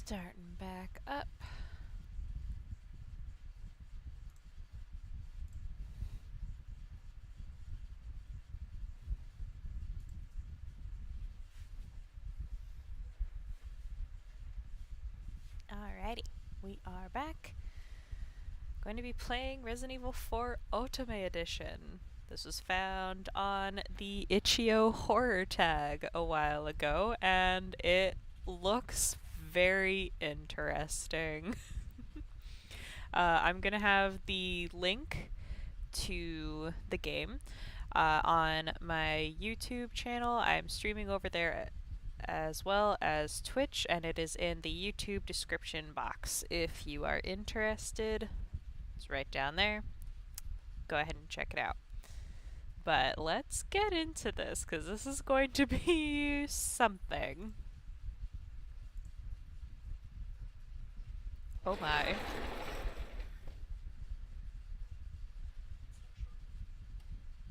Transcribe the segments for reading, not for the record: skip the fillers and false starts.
Starting back up. Alrighty, we are back. Going to be playing Resident Evil 4 Otome Edition. This was found on the Itch.io horror tag a while ago, and it looks very interesting. I'm going to have the link to the game on my YouTube channel. I'm streaming over there as well as Twitch, and it is in the YouTube description box if you are interested. It's right down there. Go ahead and check it out. But let's get into this, because this is going to be something. Oh my.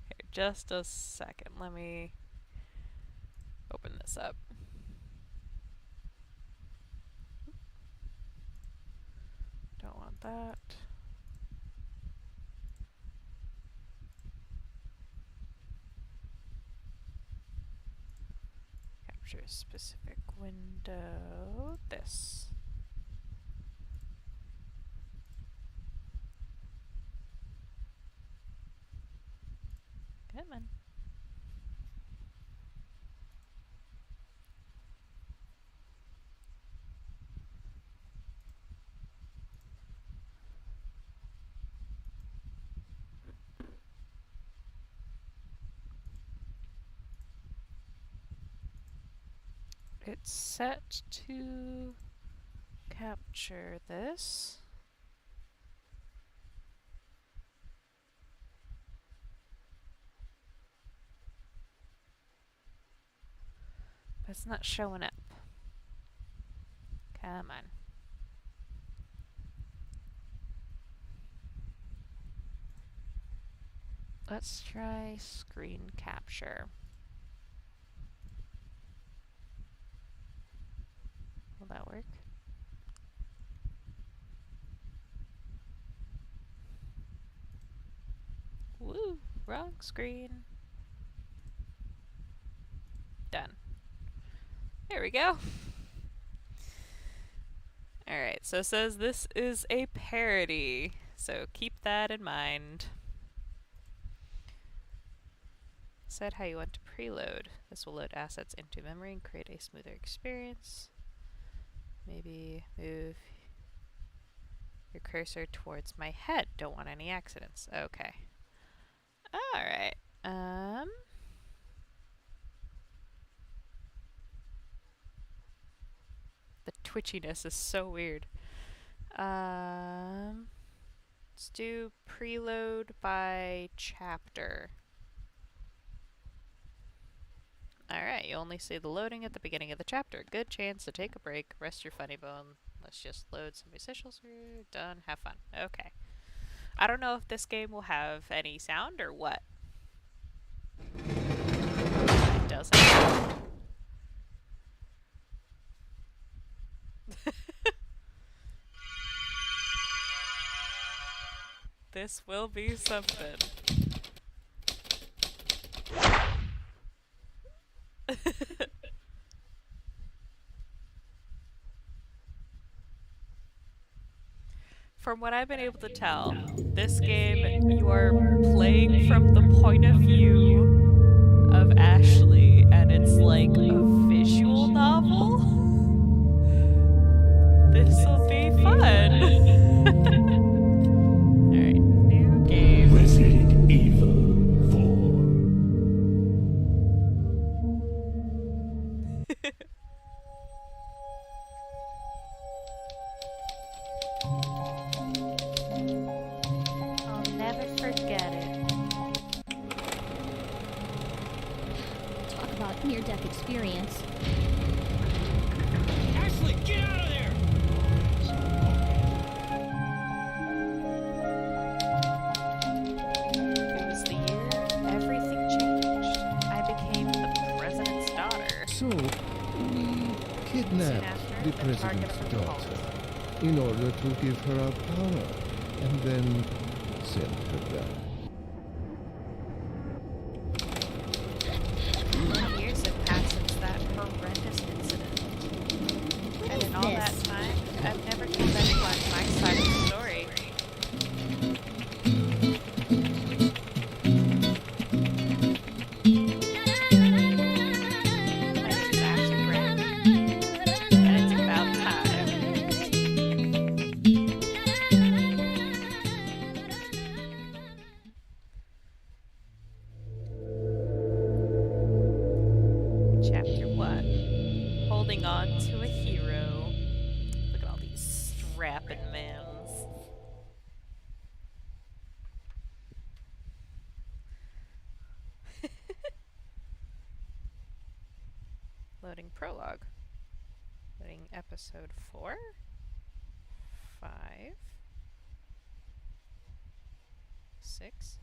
Here, just a second. Let me open this up. Don't want that. Capture a specific window. This. Come on. It's set to capture this. But it's not showing up. Come on. Let's try screen capture. Will that work? Woo! Wrong screen. Done. There we go. Alright, so it says this is a parody, so keep that in mind. Set how you want to preload. This will load assets into memory and create a smoother experience. Maybe move your cursor towards my head. Don't want any accidents. Okay. Alright. The twitchiness is so weird. Let's do preload by chapter. Alright, you only see the loading at the beginning of the chapter. Good chance to take a break, rest your funny bone. Let's just load some essentials here. Done. Have fun. Okay. I don't know if this game will have any sound or what. It doesn't. This will be something. From what I've been able to tell, this game you are playing from the point of view of Ashley, and it's like a visual novel. This'll be fun. Alright, new game. Resident Evil 4. I'll never forget it. Talk about near-death experience. Ashley, get out of there! It was the year everything changed. I became the president's daughter. So, we Soon kidnapped after, the they president's daughter in order to give her our power and then send her back. 20 years have passed since that horrendous incident. And in all that time, I've never told anyone my side of the story. My name is Ashley Graham, and it's about time. Chapter 1. Holding on to a hero. Look at all these strapping mans. Loading prologue. Loading episode 4. 5. 6.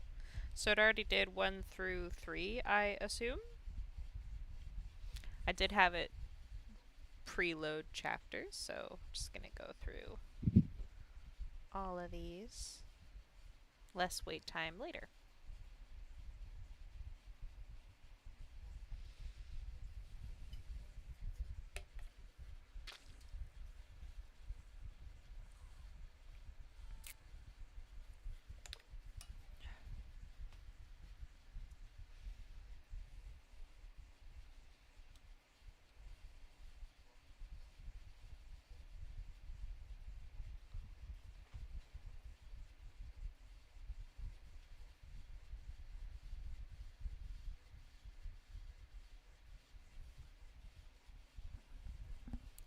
So it already did 1 through 3, I assume? I did have it preload chapters, so I'm just gonna go through all of these. Less wait time later.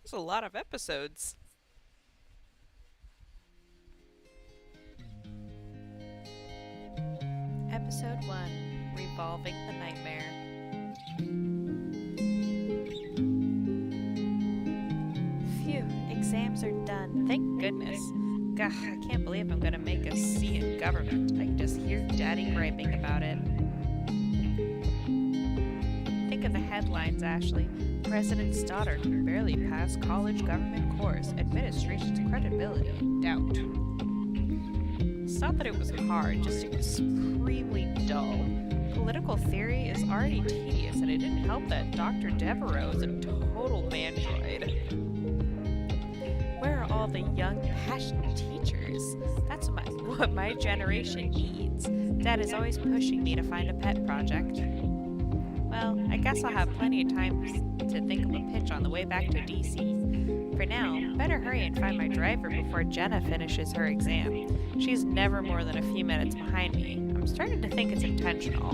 There's a lot of episodes. Episode 1, Revolving the Nightmare. Phew, exams are done. Thank goodness. Gah, I can't believe I'm gonna make a C in government. I can just hear Daddy griping about it. Think of the headlines, Ashley. President's daughter can barely pass college government course. Administration's credibility in doubt. It's not that it was hard, just extremely dull. Political theory is already tedious, and it didn't help that Dr. Devereaux is a total mandroid. Where are all the young, passionate teachers? That's what my generation needs. Dad is always pushing me to find a pet project. Well, I guess I'll have plenty of time to think of a pitch on the way back to DC. For now, better hurry and find my driver before Jenna finishes her exam. She's never more than a few minutes behind me. I'm starting to think it's intentional.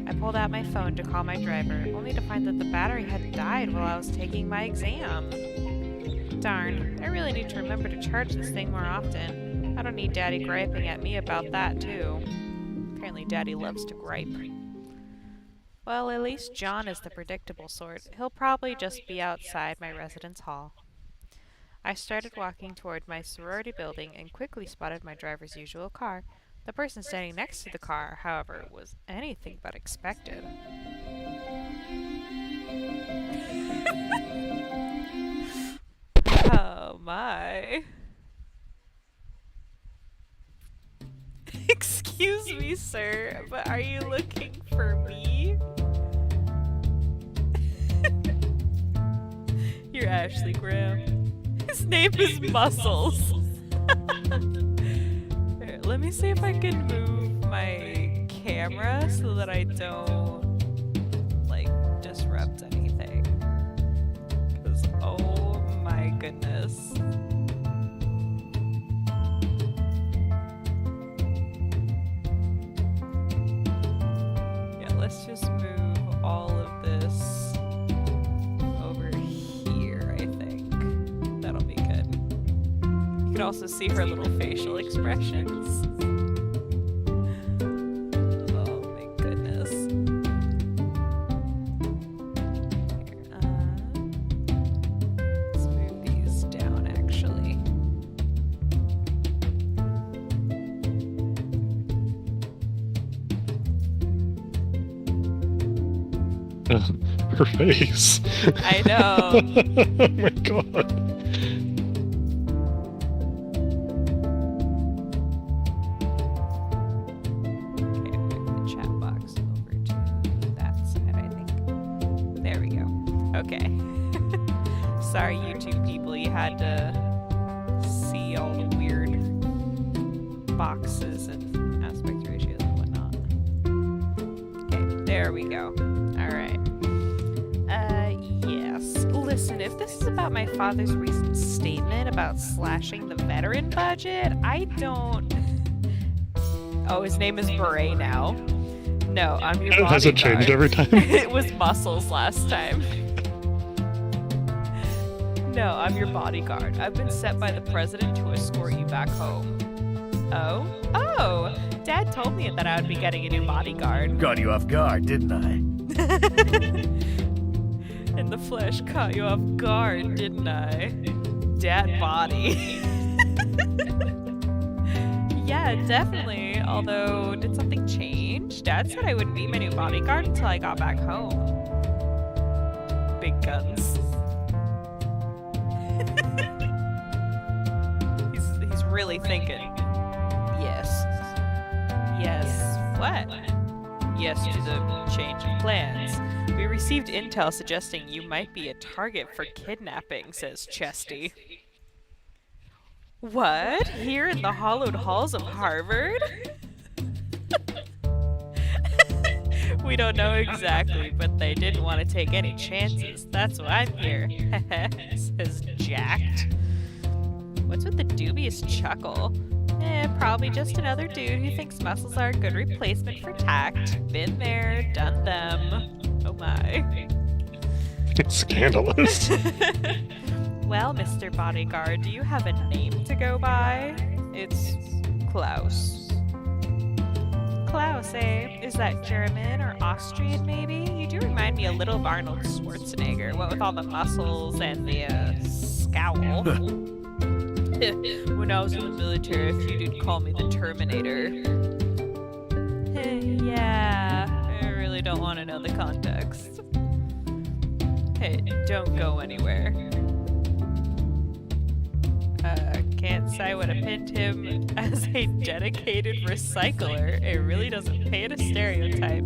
I pulled out my phone to call my driver, only to find that the battery had died while I was taking my exam. Darn, I really need to remember to charge this thing more often. I don't need Daddy griping at me about that, too. Apparently Daddy loves to gripe. Well, at least John is the predictable sort. He'll probably just be outside my residence hall. I started walking toward my sorority building and quickly spotted my driver's usual car. The person standing next to the car, however, was anything but expected. Oh my. Excuse me, sir, but are you looking for me? You're Ashley Graham. His name is Muscles. Here, let me see if I can move my camera so that I don't, like, disrupt anything. Because, oh my goodness. Yeah, let's just move all of this over here, I think. That'll be good. You can also see her little facial expressions. Oh my goodness. Here, let's move these down actually. her face. I know. Oh my god. Okay, move the chat box over to that side, I think. There we go. Okay. Sorry, YouTube people, you had to see all the weird boxes and aspect ratios and whatnot. Okay, there we go. Alright. Yes. Listen, if this is about my father's recent statement about slashing the veteran budget, I don't... Oh, his name is Beret now. No, I'm your bodyguard. Has it changed every time? It was Muscles last time. No, I'm your bodyguard. I've been set by the president to escort you back home. Oh? Oh! Dad told me that I would be getting a new bodyguard. Got you off guard, didn't I? In the flesh, caught you off guard, didn't I? Dad body. Yeah, definitely. Although, did something change? Dad said I wouldn't be my new bodyguard until I got back home. Big guns. He's really thinking. Yes. Yes. What? Yes to the change in plans. We received intel suggesting you might be a target for kidnapping, says Chesty. What? Here in the hollowed halls of Harvard? We don't know exactly, but they didn't want to take any chances. That's why I'm here, says Jacked. What's with the dubious chuckle? Probably just another dude who thinks muscles are a good replacement for tact. Been there, done them. Oh my. Scandalous. Well, Mr. Bodyguard, do you have a name to go by? It's Klaus. Klaus, eh? Is that German or Austrian, maybe? You do remind me a little of Arnold Schwarzenegger, what with all the muscles and the scowl. When I was in the military, a few did call me the Terminator. Yeah, I really don't want to know the context. Hey, don't go anywhere. Can't say I would have pinned him as a dedicated recycler. It really doesn't paint a stereotype.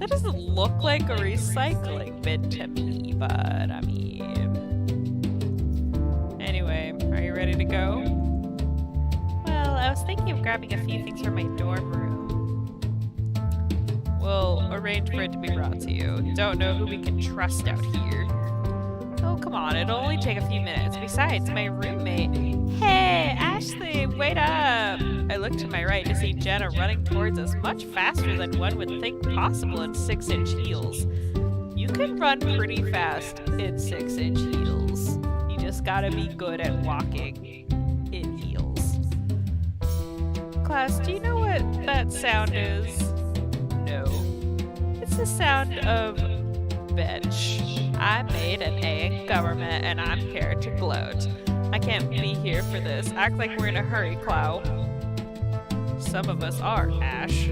That doesn't look like a recycling bin to me, but I mean... Anyway, are you ready to go? Well, I was thinking of grabbing a few things from my dorm room. We'll arrange for it to be brought to you. Don't know who we can trust out here. Oh, come on, it'll only take a few minutes. Besides, my roommate... Hey, Ashley, wait up! I looked to my right to see Jenna running towards us much faster than one would think possible in 6-inch heels. You can run pretty fast in 6-inch heels. You just gotta be good at walking in heels. Class, do you know what that sound is? No. It's the sound of bench. I made an A in government and I'm here to gloat. I can't be here for this. Act like we're in a hurry, Clow. Some of us are, Ash.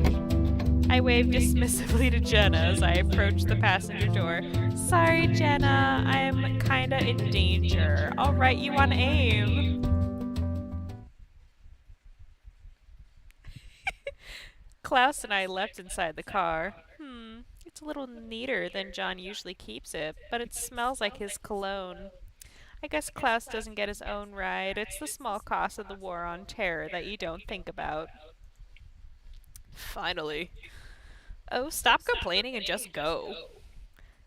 I waved dismissively to Jenna as I approached the passenger door. Sorry, Jenna. I am kinda in danger. I'll write you on AIM. Klaus and I leapt inside the car. It's a little neater than John usually keeps it, but it smells like his cologne. I guess Klaus doesn't get his own ride. It's the small cost of the war on terror that you don't think about. Finally. Oh, stop complaining and just go.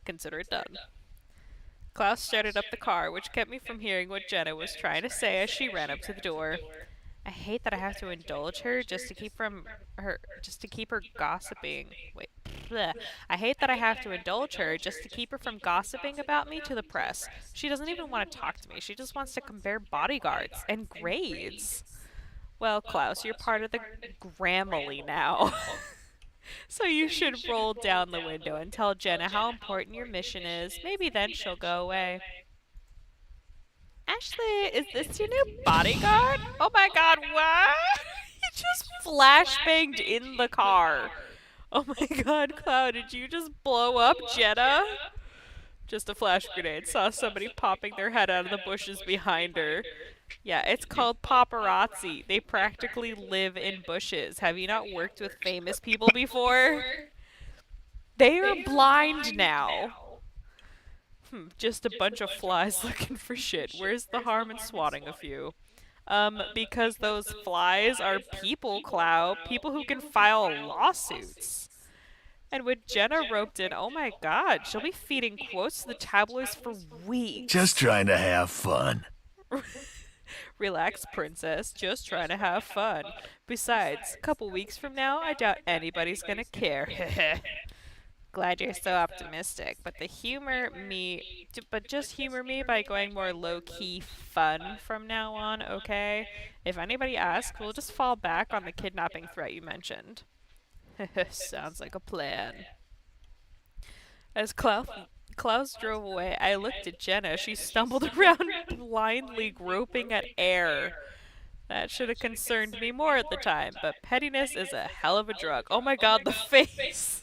Consider it done. Klaus started up the car, which kept me from hearing what Jenna was trying to say as she ran up to the door. I hate that I have to indulge her just to keep her gossiping. Wait. Bleh. I hate that I have to indulge her just to keep her from gossiping about me to the press. She doesn't even want to talk to me. She just wants to compare bodyguards and grades. Well, Klaus, you're part of the Grammarly now. So you should roll down the window and tell Jenna how important your mission is. Maybe then she'll go away. Ashley, is this your new bodyguard? Oh my god, what? He just flashbanged in the car. Oh my god, Cloud, did you just blow up Jenna? Just a flash grenade. Saw somebody popping their head out of the bushes behind her. Yeah, it's called paparazzi. They practically live in bushes. Have you not worked with famous people before? They are blind now. Just a bunch of flies looking for shit. Where's the harm in swatting a few? Because those flies are people, Clow. People who can file lawsuits. And with Jenna roped in, oh my god, she'll be feeding quotes to the tabloids for weeks. Just trying to have fun. Relax, princess. Just trying to have fun. Besides, a couple weeks from now, I doubt anybody's gonna care. Glad you're so optimistic, but just humor me by going more low-key fun from now on, okay? If anybody asks, we'll just fall back on the kidnapping threat you mentioned. Sounds like a plan. As Klaus drove away, I looked at Jenna. She stumbled around blindly groping at air. That should have concerned me more at the time, but pettiness is a hell of a drug. Oh my god, the face!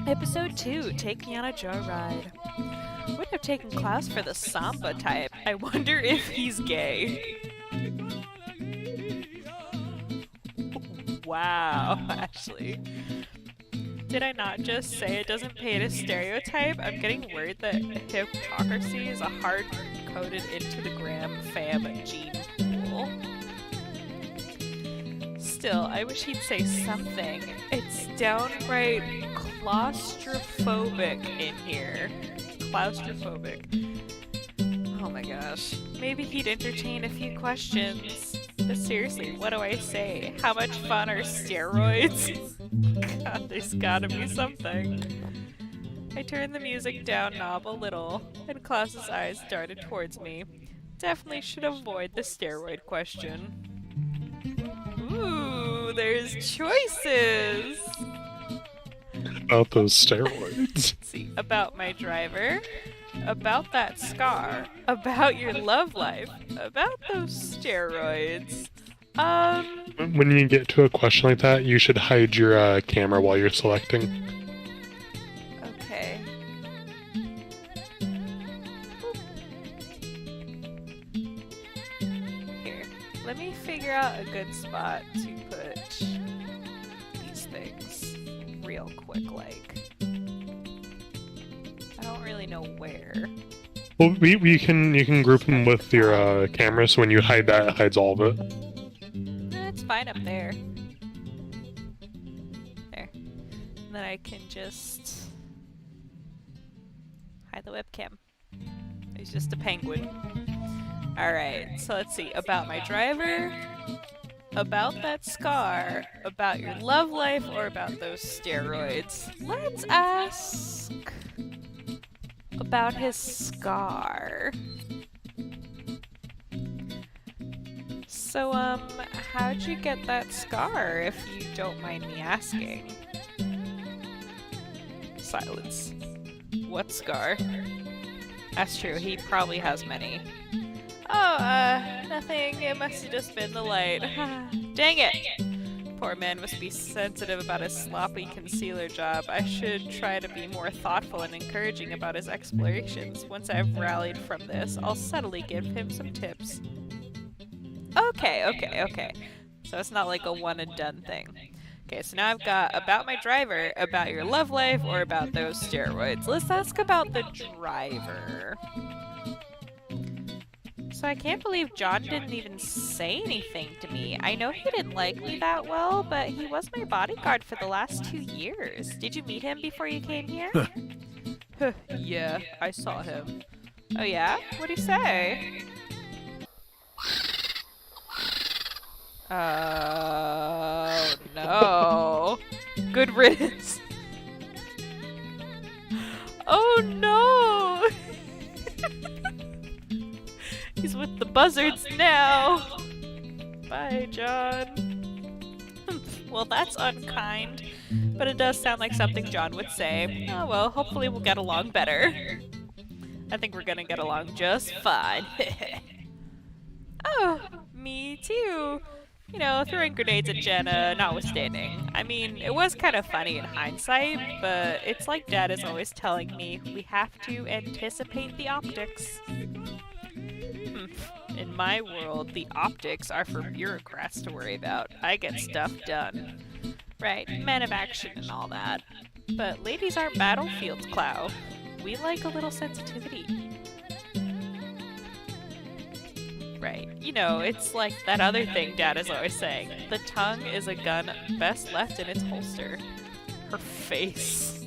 Episode 2, Take Me on a Joyride. Wouldn't have taken Klaus for the samba type. I wonder if he's gay. Wow, Ashley. Did I not just say it doesn't pay to stereotype? I'm getting worried that hypocrisy is a hard-coded into the gram fam gene pool. Still, I wish he'd say something. It's downright claustrophobic in here. Claustrophobic. Oh my gosh. Maybe he'd entertain a few questions. But seriously, what do I say? How much fun are steroids? God, there's gotta be something. I turned the music down knob a little, and Klaus's eyes darted towards me. Definitely should avoid the steroid question. Ooh, there's choices! About those steroids. Let's see, about my driver, about that scar, about your love life, about those steroids. When you get to a question like that, you should hide your camera while you're selecting. Okay. Here, let me figure out a good spot to put these things real quick, like. I don't really know where. Well, you can group them with your camera, so when you hide that, it hides all of it. It's fine up there. There. And then I can just hide the webcam. He's just a penguin. Alright, so let's see. About my driver, about that scar, about your love life, or about those steroids. Let's ask about his scar. So, how'd you get that scar, if you don't mind me asking? Silence. What scar? That's true, he probably has many. Oh, nothing. It must have just been the light. Dang it! Poor man must be sensitive about his sloppy concealer job. I should try to be more thoughtful and encouraging about his explorations. Once I've rallied from this, I'll subtly give him some tips. Okay. So it's not like a one and done thing. Okay, so now I've got about my driver, about your love life, or about those steroids. Let's ask about the driver. So I can't believe John didn't even say anything to me. I know he didn't like me that well, but he was my bodyguard for the last 2 years. Did you meet him before you came here? Yeah, I saw him. Oh yeah? What'd he say? Oh no. Good riddance. Oh no! He's with the buzzards now! Bye, John. Well, that's unkind, but it does sound like something John would say. Oh well, hopefully we'll get along better. I think we're gonna get along just fine. Oh, me too. You know, throwing grenades at Jenna, notwithstanding. I mean, it was kind of funny in hindsight, but it's like Dad is always telling me, we have to anticipate the optics. In my world, the optics are for bureaucrats to worry about. I get stuff done. Right, men of action and all that. But ladies aren't battlefields, Clow. We like a little sensitivity. Right. You know, it's like that other thing Dad is always saying. The tongue is a gun best left in its holster. Her face.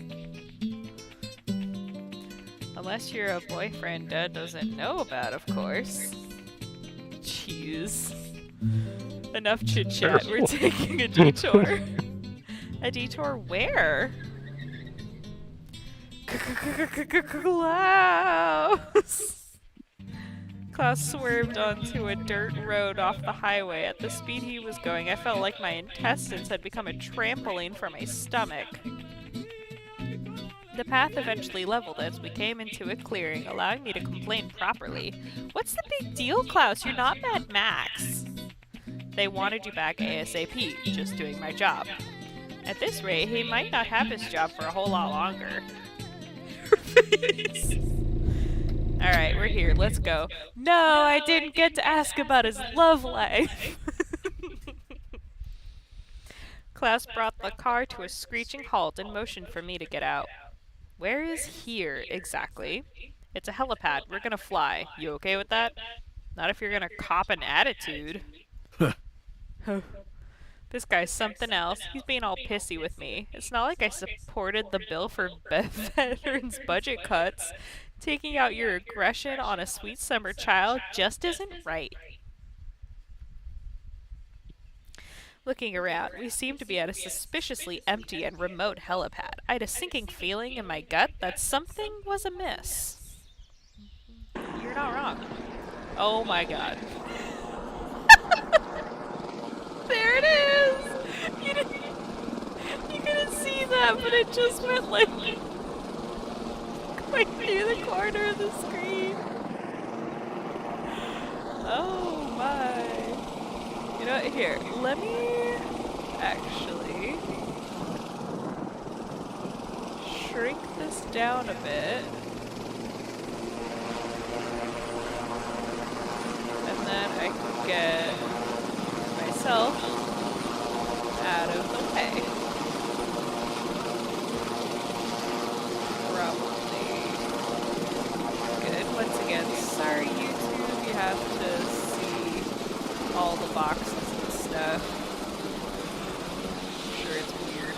Unless you're a boyfriend Dad doesn't know about, of course. Jeez. Enough chit-chat, we're taking a detour. A detour where? Klaus! Klaus swerved onto a dirt road off the highway. At the speed he was going, I felt like my intestines had become a trampoline for my stomach. The path eventually leveled as we came into a clearing, allowing me to complain properly. What's the big deal, Klaus? You're not Mad Max. They wanted you back ASAP, just doing my job. At this rate, he might not have his job for a whole lot longer. Her face. Alright, we're here. Let's go. No, I didn't get to ask about his love life. Klaus brought the car to a screeching halt and motioned for me to get out. Where is here, exactly? It's a helipad. We're gonna fly. You okay with that? Not if you're gonna cop an attitude. This guy's something else. He's being all pissy with me. It's not like I supported the bill for veterans' budget cuts. Taking out your aggression on a sweet summer child just isn't right. Looking around, we seem to be at a suspiciously empty and remote helipad. I had a sinking feeling in my gut that something was amiss. You're not wrong. Oh my god. There it is! You couldn't see that, but it just went like going through the corner of the screen. Oh my. You know what, here, let me actually shrink this down a bit. And then I can get myself out of the way. Probably good. Once again, sorry YouTube, you have to see all the boxes and stuff. I'm sure it's weird.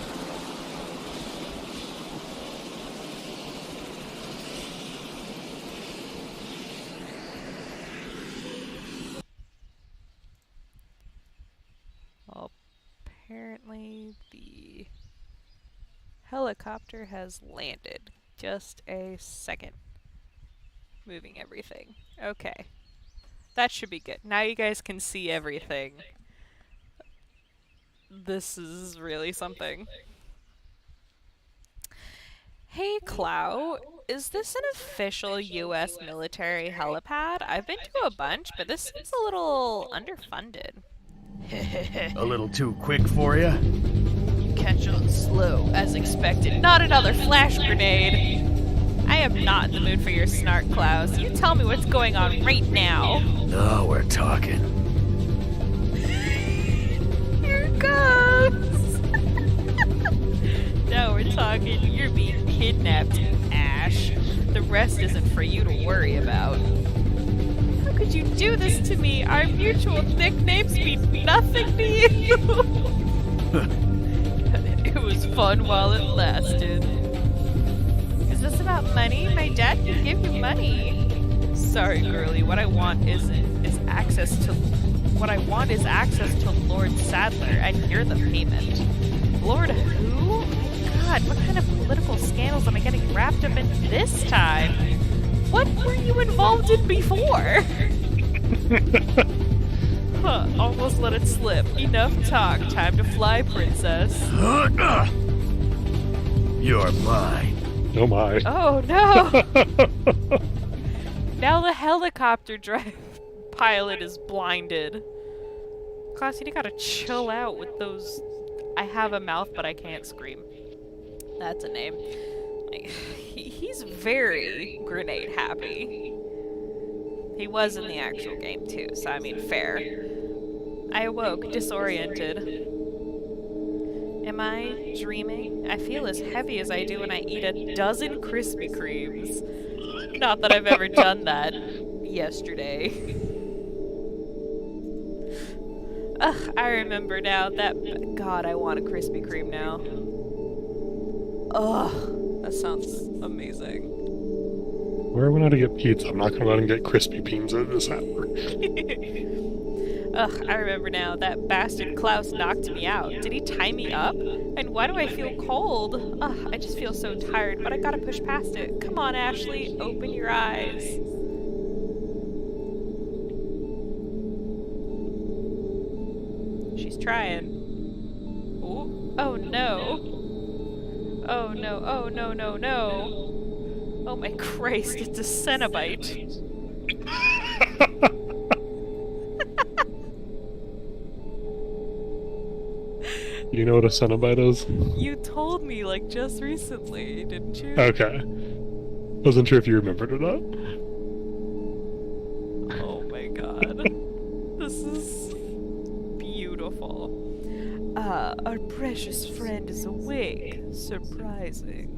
Well, apparently the helicopter has landed. Just a second. Moving everything. Okay. That should be good. Now you guys can see everything. This is really something. Hey, Clow. Is this an official U.S. military helipad? I've been to a bunch, but this seems a little underfunded. A little too quick for you? Catch on slow, as expected. Not another flash grenade! I am not in the mood for your snark, Klaus. You tell me what's going on right now. Oh, we're talking. Here it goes! Now we're talking. You're being kidnapped, Ash. The rest isn't for you to worry about. How could you do this to me? Our mutual nicknames mean nothing to you. It was fun while it lasted. Is this about money? My dad can give you money. Sorry, girlie. What I want is access to Lord Sadler, and you're the payment. Lord who? God, what kind of political scandals am I getting wrapped up in this time? What were you involved in before? Huh, almost let it slip. Enough talk. Time to fly, princess. You're mine. Oh my. Oh no! Now the helicopter pilot is blinded. Klaus, you gotta chill out with those. I have a mouth, but I can't scream. That's a name. Like, he's very grenade happy. He was in the actual game too, so I mean, fair. I awoke, disoriented. Am I dreaming? I feel as heavy as I do when I eat a dozen Krispy Kremes. Not that I've ever done that yesterday. Ugh, I remember now that. God, I want a Krispy Kreme now. Ugh, that sounds amazing. Where went I to get pizza? I'm not gonna let him get crispy beans at this hour. Ugh, I remember now. That bastard Klaus knocked me out. Did he tie me up? And why do I feel cold? Ugh, I just feel so tired, but I gotta push past it. Come on, Ashley, open your eyes. She's trying. Ooh. Oh no. Oh no, oh no, no, no. Oh my Christ, it's a Cenobite. You know what a Cenobite is? You told me, like, just recently, didn't you? Okay. Wasn't sure if you remembered or not. Oh my god. This is beautiful. Our precious friend is awake. Surprising.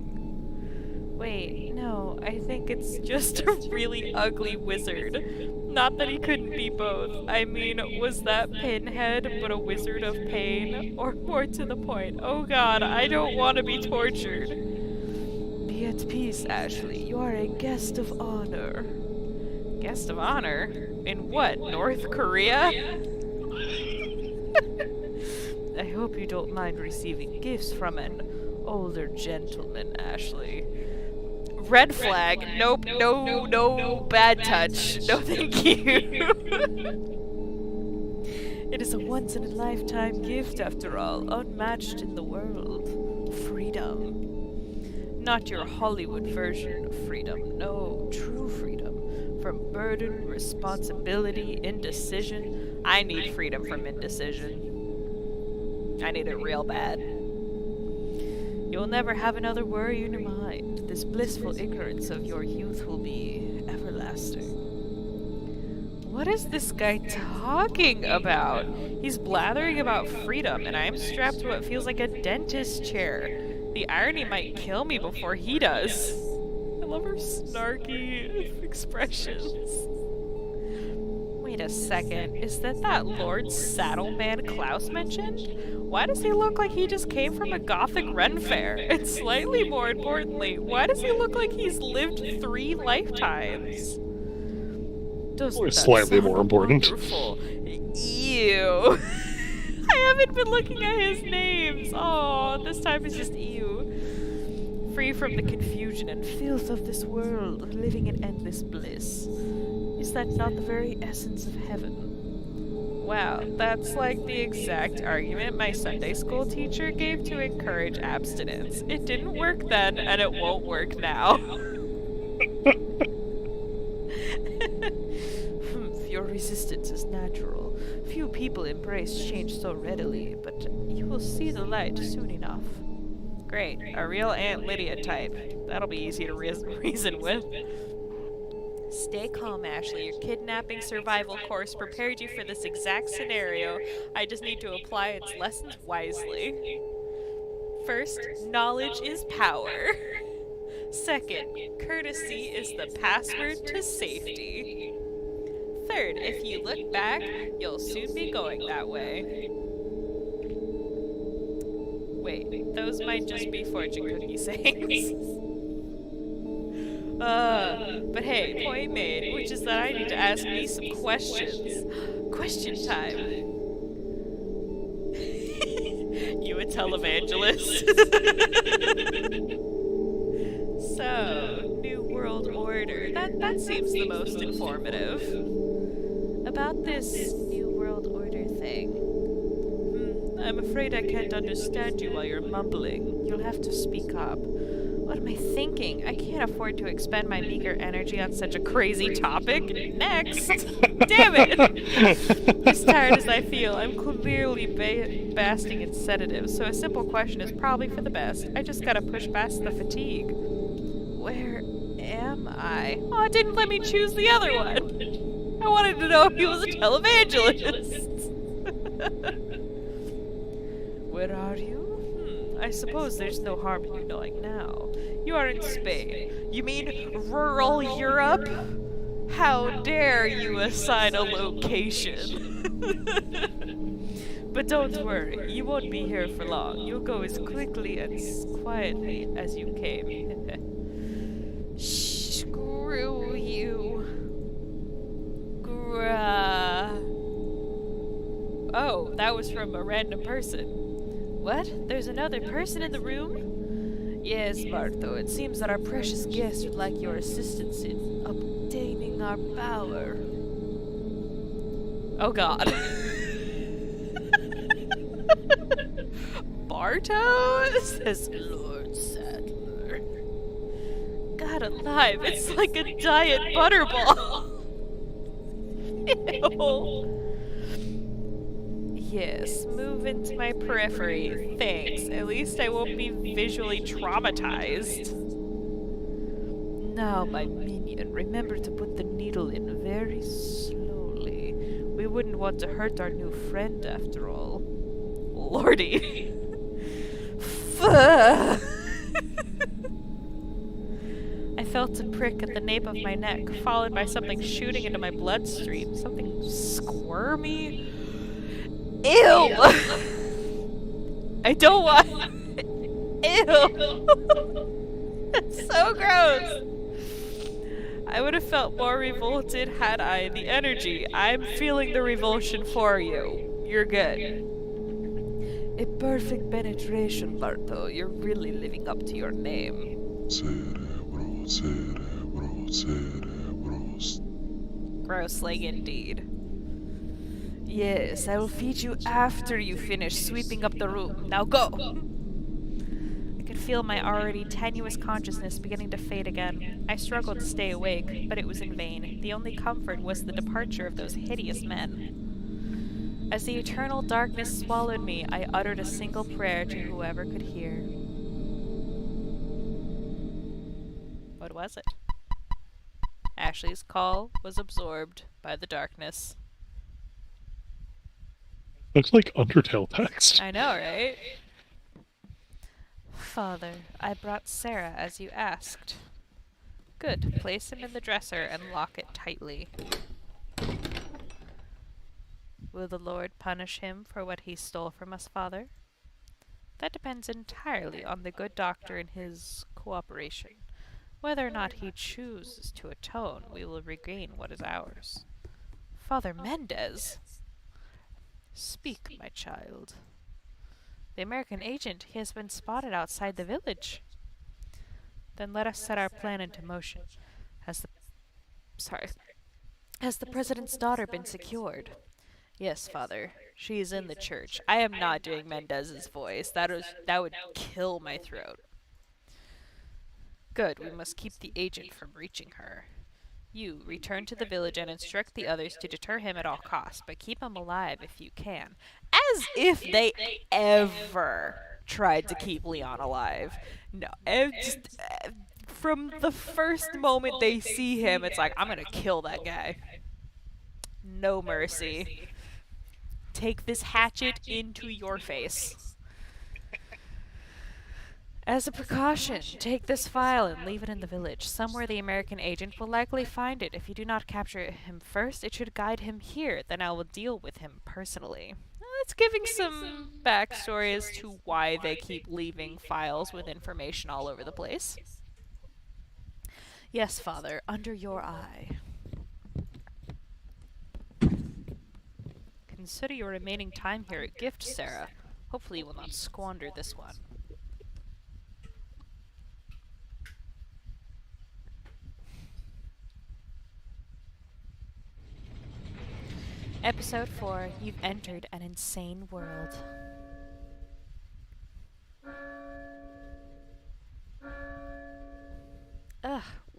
Wait, no, I think it's just a really ugly wizard. Not that he couldn't be both. I mean, was that Pinhead but a wizard of pain? Or more to the point, oh god, I don't want to be tortured. Be at peace, Ashley. You are a guest of honor. Guest of honor? In what, North Korea? I hope you don't mind receiving gifts from an older gentleman, Ashley. Red flag. Nope, no, bad touch. No thank you. It is a once-in-a-lifetime gift, after all, unmatched in the world. Freedom. Not your Hollywood version of freedom, no, true freedom. From burden, responsibility, indecision. I need freedom from indecision. I need it real bad. You'll never have another worry in your mind. This blissful ignorance of your youth will be everlasting. What is this guy talking about? He's blathering about freedom, and I'm strapped to what feels like a dentist chair. The irony might kill me before he does. I love her snarky expressions. Wait a second, is that Lord Saddleman Klaus mentioned? Why does he look like he just came from a gothic Ren fair? And slightly more importantly, why does he look like he's lived 3 lifetimes? Doesn't that slightly sound more important. wonderful? Ew. I haven't been looking at his names. Oh, this time it's just ew. Free from the confusion and filth of this world, living in endless bliss. Is that not the very essence of heaven? Wow, that's like the exact argument my Sunday school teacher gave to encourage abstinence. It didn't work then, and it won't work now. Your resistance is natural. Few people embrace change so readily, but you will see the light soon enough. Great, a real Aunt Lydia type. That'll be easy to reason with. Stay calm, Ashley. Your kidnapping survival course prepared you for this exact scenario. I just need to apply its lessons wisely. First, knowledge is power. Second, courtesy is the password to safety. Third, if you look back, you'll soon be going that way. Wait, those might just be fortune cookie sayings. But hey, point made, which is that I need to ask me some questions. Question time. You a televangelist? So, New World Order. That seems the most informative. About this New World Order thing. I'm afraid I can't understand you while you're mumbling. You'll have to speak up. What am I thinking? I can't afford to expend my meager energy on such a crazy topic. Next! Damn it! As tired as I feel, I'm clearly basking in sedatives, so a simple question is probably for the best. I just gotta push past the fatigue. Where am I? Oh, it didn't let me choose the other one! I wanted to know if he was a televangelist! Where are you? I suppose there's no harm in you knowing now. You are in Spain. You mean rural Europe? How dare you assign a location? But don't worry, you won't be here for long. You'll go as quickly and quietly as you came. Screw you. Oh, that was from a random person. What? There's another person in the room? Yes, Bartho. It seems that our precious guest would like your assistance in obtaining our power. Oh god. Barto? Says Lord Sadler. God alive, it's like a giant butterball. Ew. Yes, move into my periphery. Thanks. At least I won't be visually traumatized. Now, my minion, remember to put the needle in very slowly. We wouldn't want to hurt our new friend, after all. Lordy. I felt a prick at the nape of my neck, followed by something shooting into my bloodstream. Something squirmy. Ew! I don't want... Ew! That's so gross! I would have felt more revolted had I the energy. I'm feeling the revulsion for you. You're good. A perfect penetration, Bartho. You're really living up to your name. Cerebro, cerebro, cerebros. Grossling indeed. Yes, I will feed you after you finish sweeping up the room. Now go! I could feel my already tenuous consciousness beginning to fade again. I struggled to stay awake, but it was in vain. The only comfort was the departure of those hideous men. As the eternal darkness swallowed me, I uttered a single prayer to whoever could hear. What was it? Ashley's call was absorbed by the darkness. Looks like Undertale text. I know, right? Father, I brought Sarah as you asked. Good. Place him in the dresser and lock it tightly. Will the Lord punish him for what he stole from us, Father? That depends entirely on the good doctor and his cooperation. Whether or not he chooses to atone, we will regain what is ours. Father Mendez! Speak, my child. The American agent, he has been spotted outside the village. Then let us set our plan into motion. Has the president's daughter been secured? Yes, Father. She is in the church. I am not doing Mendez's voice. That would kill my throat. Good. We must keep the agent from reaching her. You return to the village and instruct the others to deter him at all costs, but keep him alive if you can. As if they ever tried to keep Leon alive. No, from the first moment they see him, it's like, I'm gonna kill that guy. No mercy. Take this hatchet into your face. As a precaution, take this file and leave it in the village. Somewhere the American agent will likely find it. If you do not capture him first, it should guide him here. Then I will deal with him personally. It's giving some backstory as to why they keep leaving files with information all over the place. Yes, Father, under your eye. Consider your remaining time here a gift, Sarah. Hopefully you will not squander this one. Episode 4, You've entered an insane world.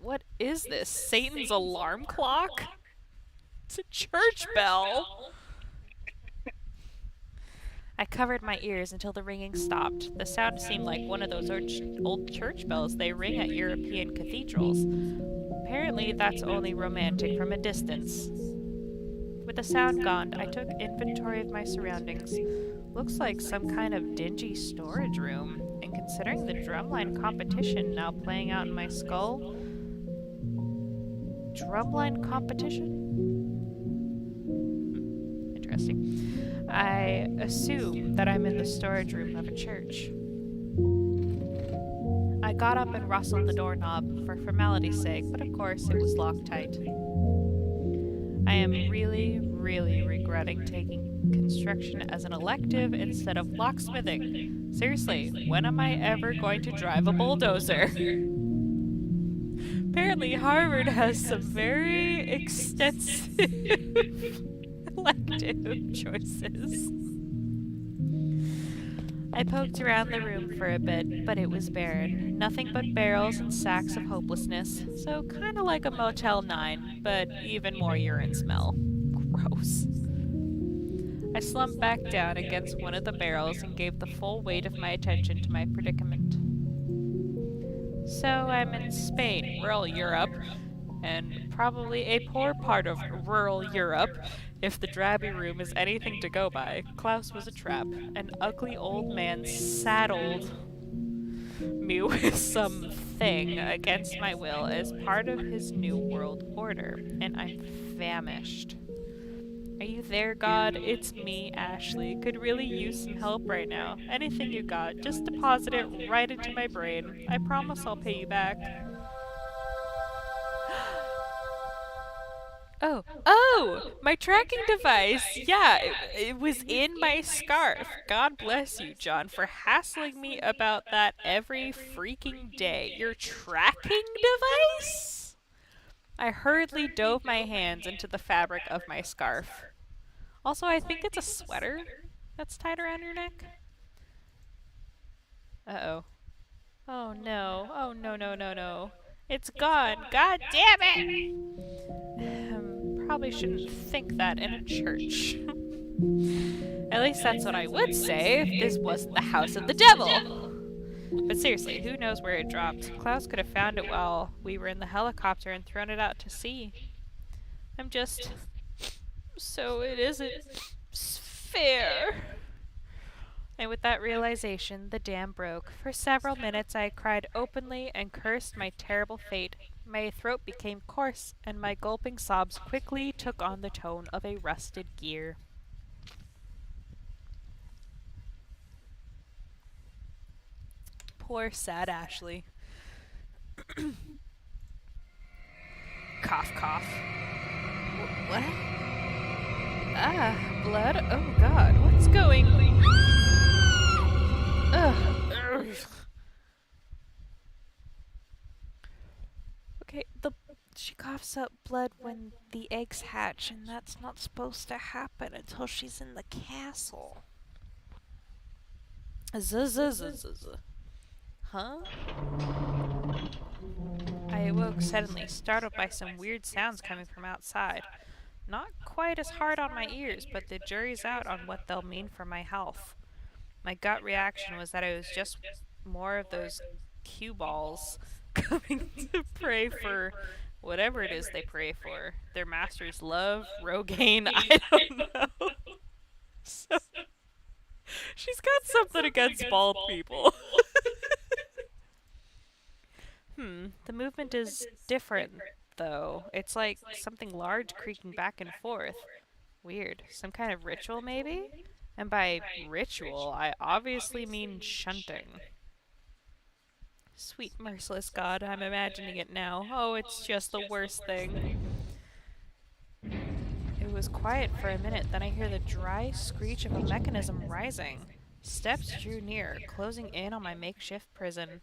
What is this? Satan's alarm clock? It's a church bell! I covered my ears until the ringing stopped. The sound seemed like one of those old church bells they ring at European cathedrals. Apparently, that's only romantic from a distance. With the sound gone, I took inventory of my surroundings. Looks like some kind of dingy storage room, and considering the drumline competition now playing out in my skull... Drumline competition? Interesting. I assume that I'm in the storage room of a church. I got up and rustled the doorknob for formality's sake, but of course it was locked tight. I am really, really regretting taking construction as an elective instead of locksmithing. Seriously, when am I ever going to drive a bulldozer? Apparently Harvard has some very extensive elective choices. I poked around the room for a bit, but it was barren. Nothing but barrels and sacks of hopelessness. So kinda like a Motel 9, but even more urine smell. Gross. I slumped back down against one of the barrels and gave the full weight of my attention to my predicament. So I'm in Spain, rural Europe, and probably a poor part of rural Europe, if the drabby room is anything to go by. Klaus was a trap. An ugly old man saddled me with something against my will as part of his new world order, and I'm famished. Are you there, God? It's me, Ashley. Could really use some help right now. Anything you got, just deposit it right into my brain. I promise I'll pay you back. Oh, my tracking device. Yeah, it was in my scarf. God bless you, John, for hassling me about that every freaking day. Your tracking device? I hurriedly dove my hands into the fabric of my scarf. Also, I think it's a sweater that's tied around your neck. Uh-oh. Oh no. Oh no, no, no, no. It's gone. God damn it! Probably shouldn't think that in a church. At least that's what I would say if this wasn't the house of the devil. But seriously, who knows where it dropped? Klaus could have found it while we were in the helicopter and thrown it out to sea. I'm just... So it isn't fair. And with that realization, the dam broke. For several minutes I cried openly and cursed my terrible fate. My throat became coarse, and my gulping sobs quickly took on the tone of a rusted gear. Poor sad Ashley. Cough, cough. What? Ah, blood? Oh god, what's going on? Ugh. Okay, she coughs up blood when the eggs hatch, and that's not supposed to happen until she's in the castle. Huh? I awoke suddenly, startled by some weird sounds coming from outside. Not quite as hard on my ears, but the jury's out on what they'll mean for my health. My gut reaction was that it was just more of those cue balls coming to pray for whatever it is they pray for. Their master's love, Rogaine, I don't know. So, she's got something against bald people. The movement is different, though. It's like something large creaking back and forth. Weird. Some kind of ritual, maybe? And by ritual, I obviously mean shunting. Sweet merciless God, I'm imagining it now. Oh, it's just the worst thing. It was quiet for a minute, then I hear the dry screech of a mechanism rising. Steps drew near, closing in on my makeshift prison.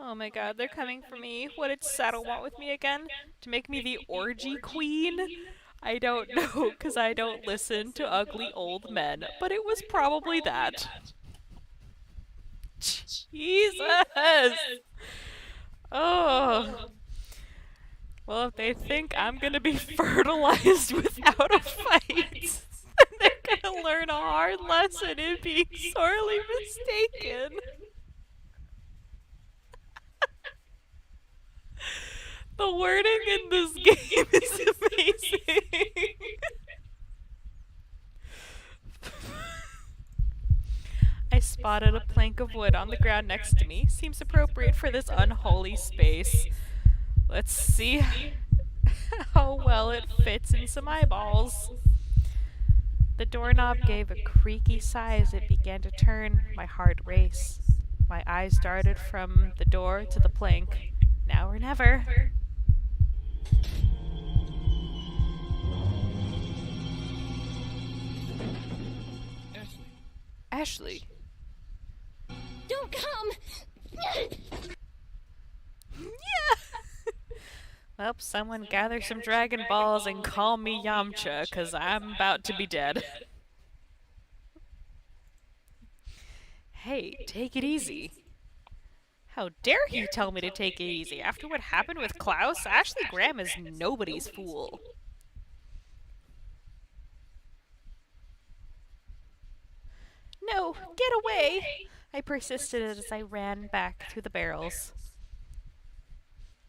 Oh my god, they're coming for me. What did Saddle want with me again? To make me the orgy queen? I don't know, because I don't listen to ugly old men, but it was probably that. Jesus! Oh! Well, if they think I'm gonna be fertilized without a fight, then they're gonna learn a hard lesson in being sorely mistaken. The wording in this game is amazing. I spotted a plank of wood on the ground next to me. Seems appropriate for this unholy space. Let's see how well it fits in some eyeballs. The doorknob gave a creaky sigh as it began to turn. My heart raced. My eyes darted from the door to the plank. Now or never. Ashley. Don't come! Yeah! Well, someone gather some Dragon Balls and call me Yamcha, 'cause I'm about to be dead. Hey, take it easy. How dare he tell me to take it easy? After what happened with Klaus, Ashley Graham is nobody's fool. No, get away! I persisted as I ran back through the barrels.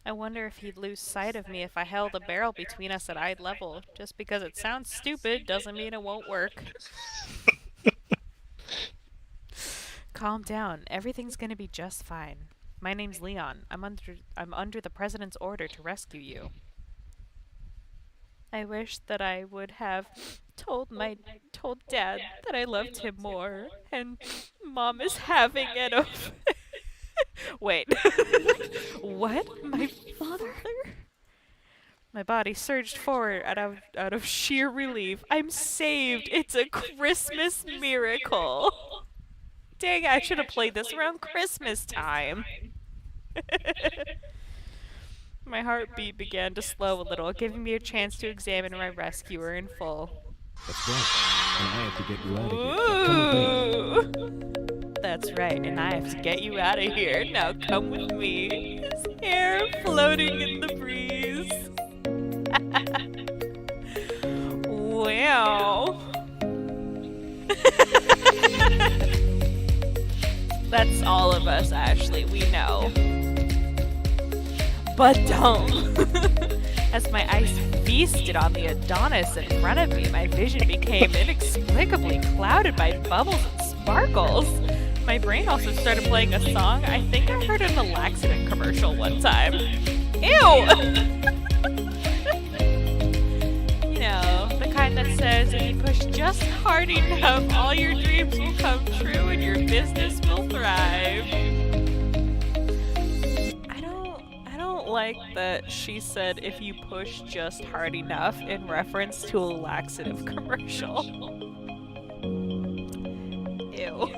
I wonder if he'd lose sight of me if I held a barrel between us at eye level. Just because it sounds stupid doesn't mean it won't work. Calm down. Everything's gonna be just fine. My name's Leon. I'm under the president's order to rescue you. I wish that I would have told Dad that I loved him more, and Mom is having it of. Wait. What? My father? My body surged forward out of sheer relief. I'm saved. It's a Christmas miracle. Dang, I should have played this around Christmas time. My heartbeat began to slow a little, giving me a chance to examine my rescuer in full. That's right. And I have to get you out of here. Come with me. That's right, and I have to get you out of here. Now come with me. His hair floating in the breeze. Wow. That's all of us, Ashley, we know. But don't. As my eyes feasted on the Adonis in front of me, my vision became inexplicably clouded by bubbles and sparkles. My brain also started playing a song I think I heard in a laxative commercial one time. Ew! You know, the kind that says if you push just hard enough, all your dreams will come true and your business will thrive. I don't like that she said if you push just hard enough in reference to a laxative commercial. Ew.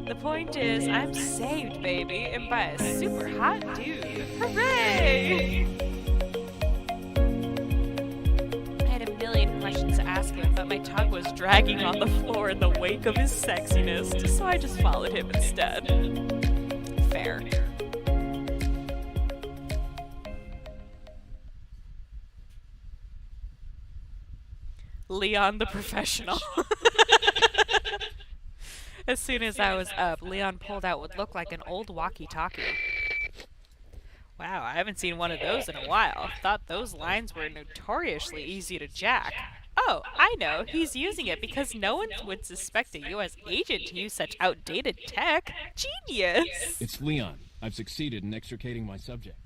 The point is, I'm saved, baby, and by a super hot dude. Hooray! I had a million questions to ask him, but my tongue was dragging on the floor in the wake of his sexiness, so I just followed him instead. Fair. Leon the professional. As soon as I was up, Leon pulled out what looked like an old walkie-talkie. Wow, I haven't seen one of those in a while. Thought those lines were notoriously easy to jack. Oh, I know. He's using it because no one would suspect a U.S. agent to use such outdated tech. Genius! It's Leon. I've succeeded in extricating my subject.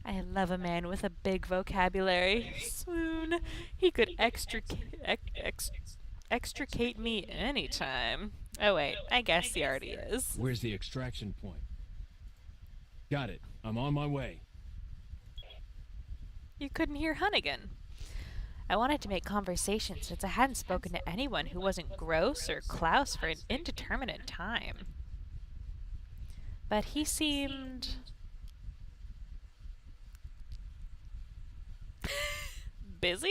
I love a man with a big vocabulary. Swoon. He could extricate me anytime. Oh wait, I guess he already is. Where's the extraction point? Got it. I'm on my way. You couldn't hear Hunnigan. I wanted to make conversation since I hadn't spoken to anyone who wasn't Gross or Klaus for an indeterminate time. But he seemed... busy?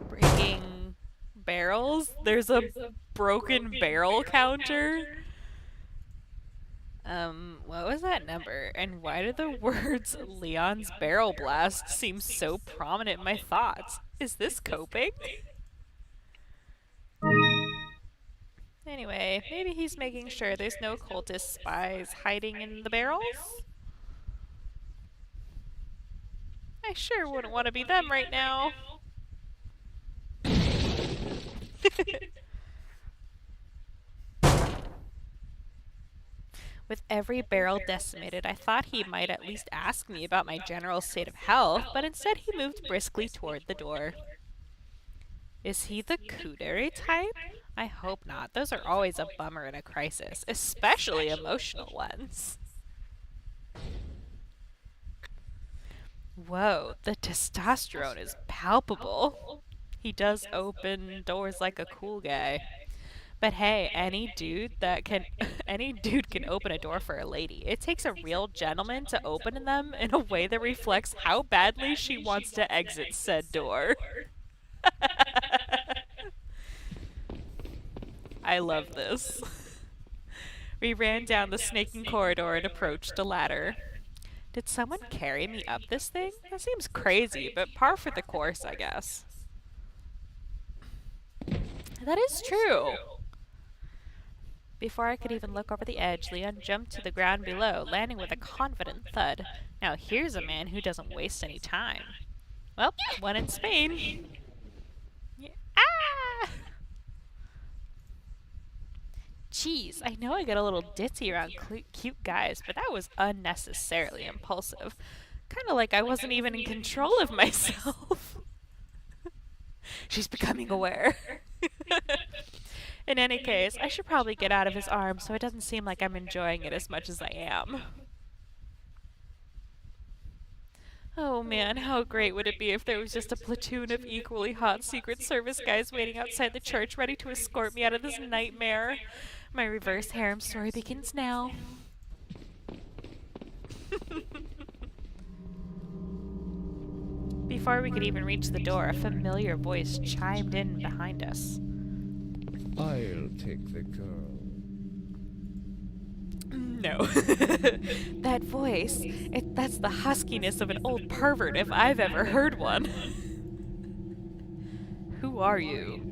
Breaking barrels? There's a broken barrel counter? What was that number? And why do the words Leon's Barrel Blast seem so prominent in my thoughts? Is this coping? Anyway, maybe he's making sure there's no cultist spies hiding in the barrels? I sure wouldn't want to be them right now. With every barrel decimated, I thought he might at least ask me about my general state of health, but instead he moved briskly toward the door. Is he the kudere type? I hope not. Those are always a bummer in a crisis, especially emotional ones. Whoa, the testosterone is palpable. He does open doors like a cool guy. But hey, any dude can open a door for a lady. It takes a real gentleman to open them in a way that reflects how badly she wants to exit said door. I love this. We ran down the snaking corridor and approached a ladder. Did someone carry me up this thing? That seems crazy, but par for the course, I guess. That is true. Before I could even look over the edge, Leon jumped to the ground below, landing with a confident thud. Now here's a man who doesn't waste any time. Well, one in Spain. Ah! Jeez, I know I get a little ditzy around cute guys, but that was unnecessarily impulsive. Kinda like I wasn't even in control of myself. She's becoming aware. In any case, I should probably get out of his arms so it doesn't seem like I'm enjoying it as much as I am. Oh man, how great would it be if there was just a platoon of equally hot Secret Service guys waiting outside the church ready to escort me out of this nightmare. My reverse harem story begins now. Before we could even reach the door, a familiar voice chimed in behind us. I'll take the girl. No. That voice, that's the huskiness of an old pervert if I've ever heard one. Who are you?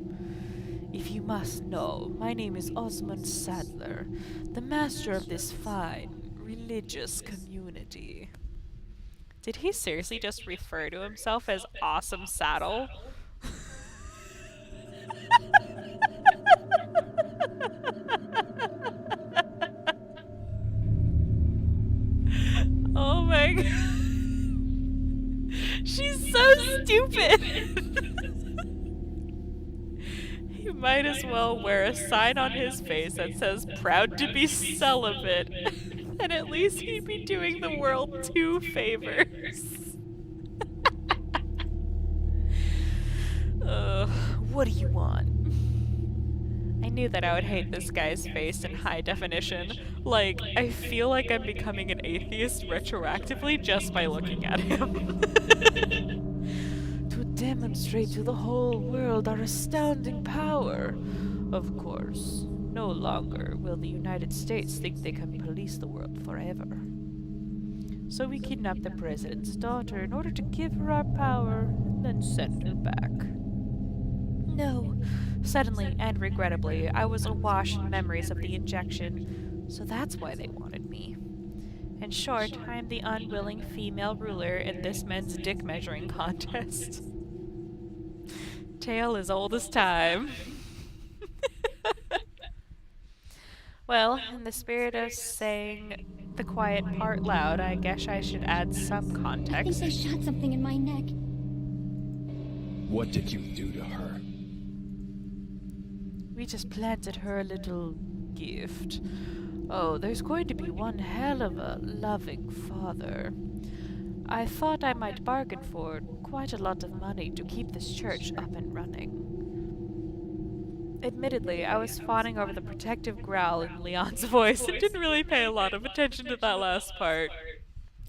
If you must know, my name is Osmond Sadler, the master of this fine, religious community. Did he seriously just refer to himself as Awesome Saddle? Oh my god. She's so stupid. He might as well wear a sign on his face that says proud to be celibate. And at least he'd be doing the world 2 favors. What do you want? I knew that I would hate this guy's face in high definition. Like, I feel like I'm becoming an atheist retroactively just by looking at him. To demonstrate to the whole world our astounding power. Of course, no longer will the United States think they can police the world forever. So we kidnapped the president's daughter in order to give her our power and then send her back. No. Suddenly and regrettably, I was awash in memories of the injection, so that's why they wanted me. In short, I am the unwilling female ruler in this men's dick measuring contest. Tale as old as time. Well, in the spirit of saying the quiet part loud, I guess I should add some I think context. they shot something in my neck. What did you do to her? We just planted her a little gift. Oh, there's going to be one hell of a loving father. I thought I might bargain for quite a lot of money to keep this church up and running. Admittedly, I was fawning over the protective growl in Leon's voice and didn't really pay a lot of attention to that last part.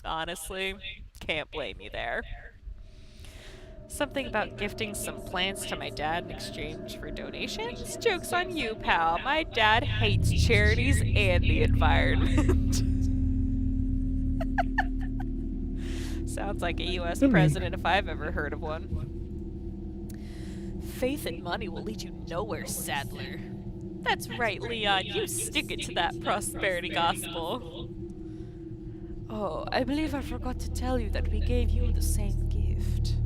Honestly, can't blame you there. Something about gifting some plants to my dad in exchange for donations? Joke's on you, pal. My dad hates charities and the environment. Sounds like a US president if I've ever heard of one. Faith and money will lead you nowhere, Sadler. That's right, Leon. You stick it to that prosperity gospel. Oh, I believe I forgot to tell you that we gave you the same gift.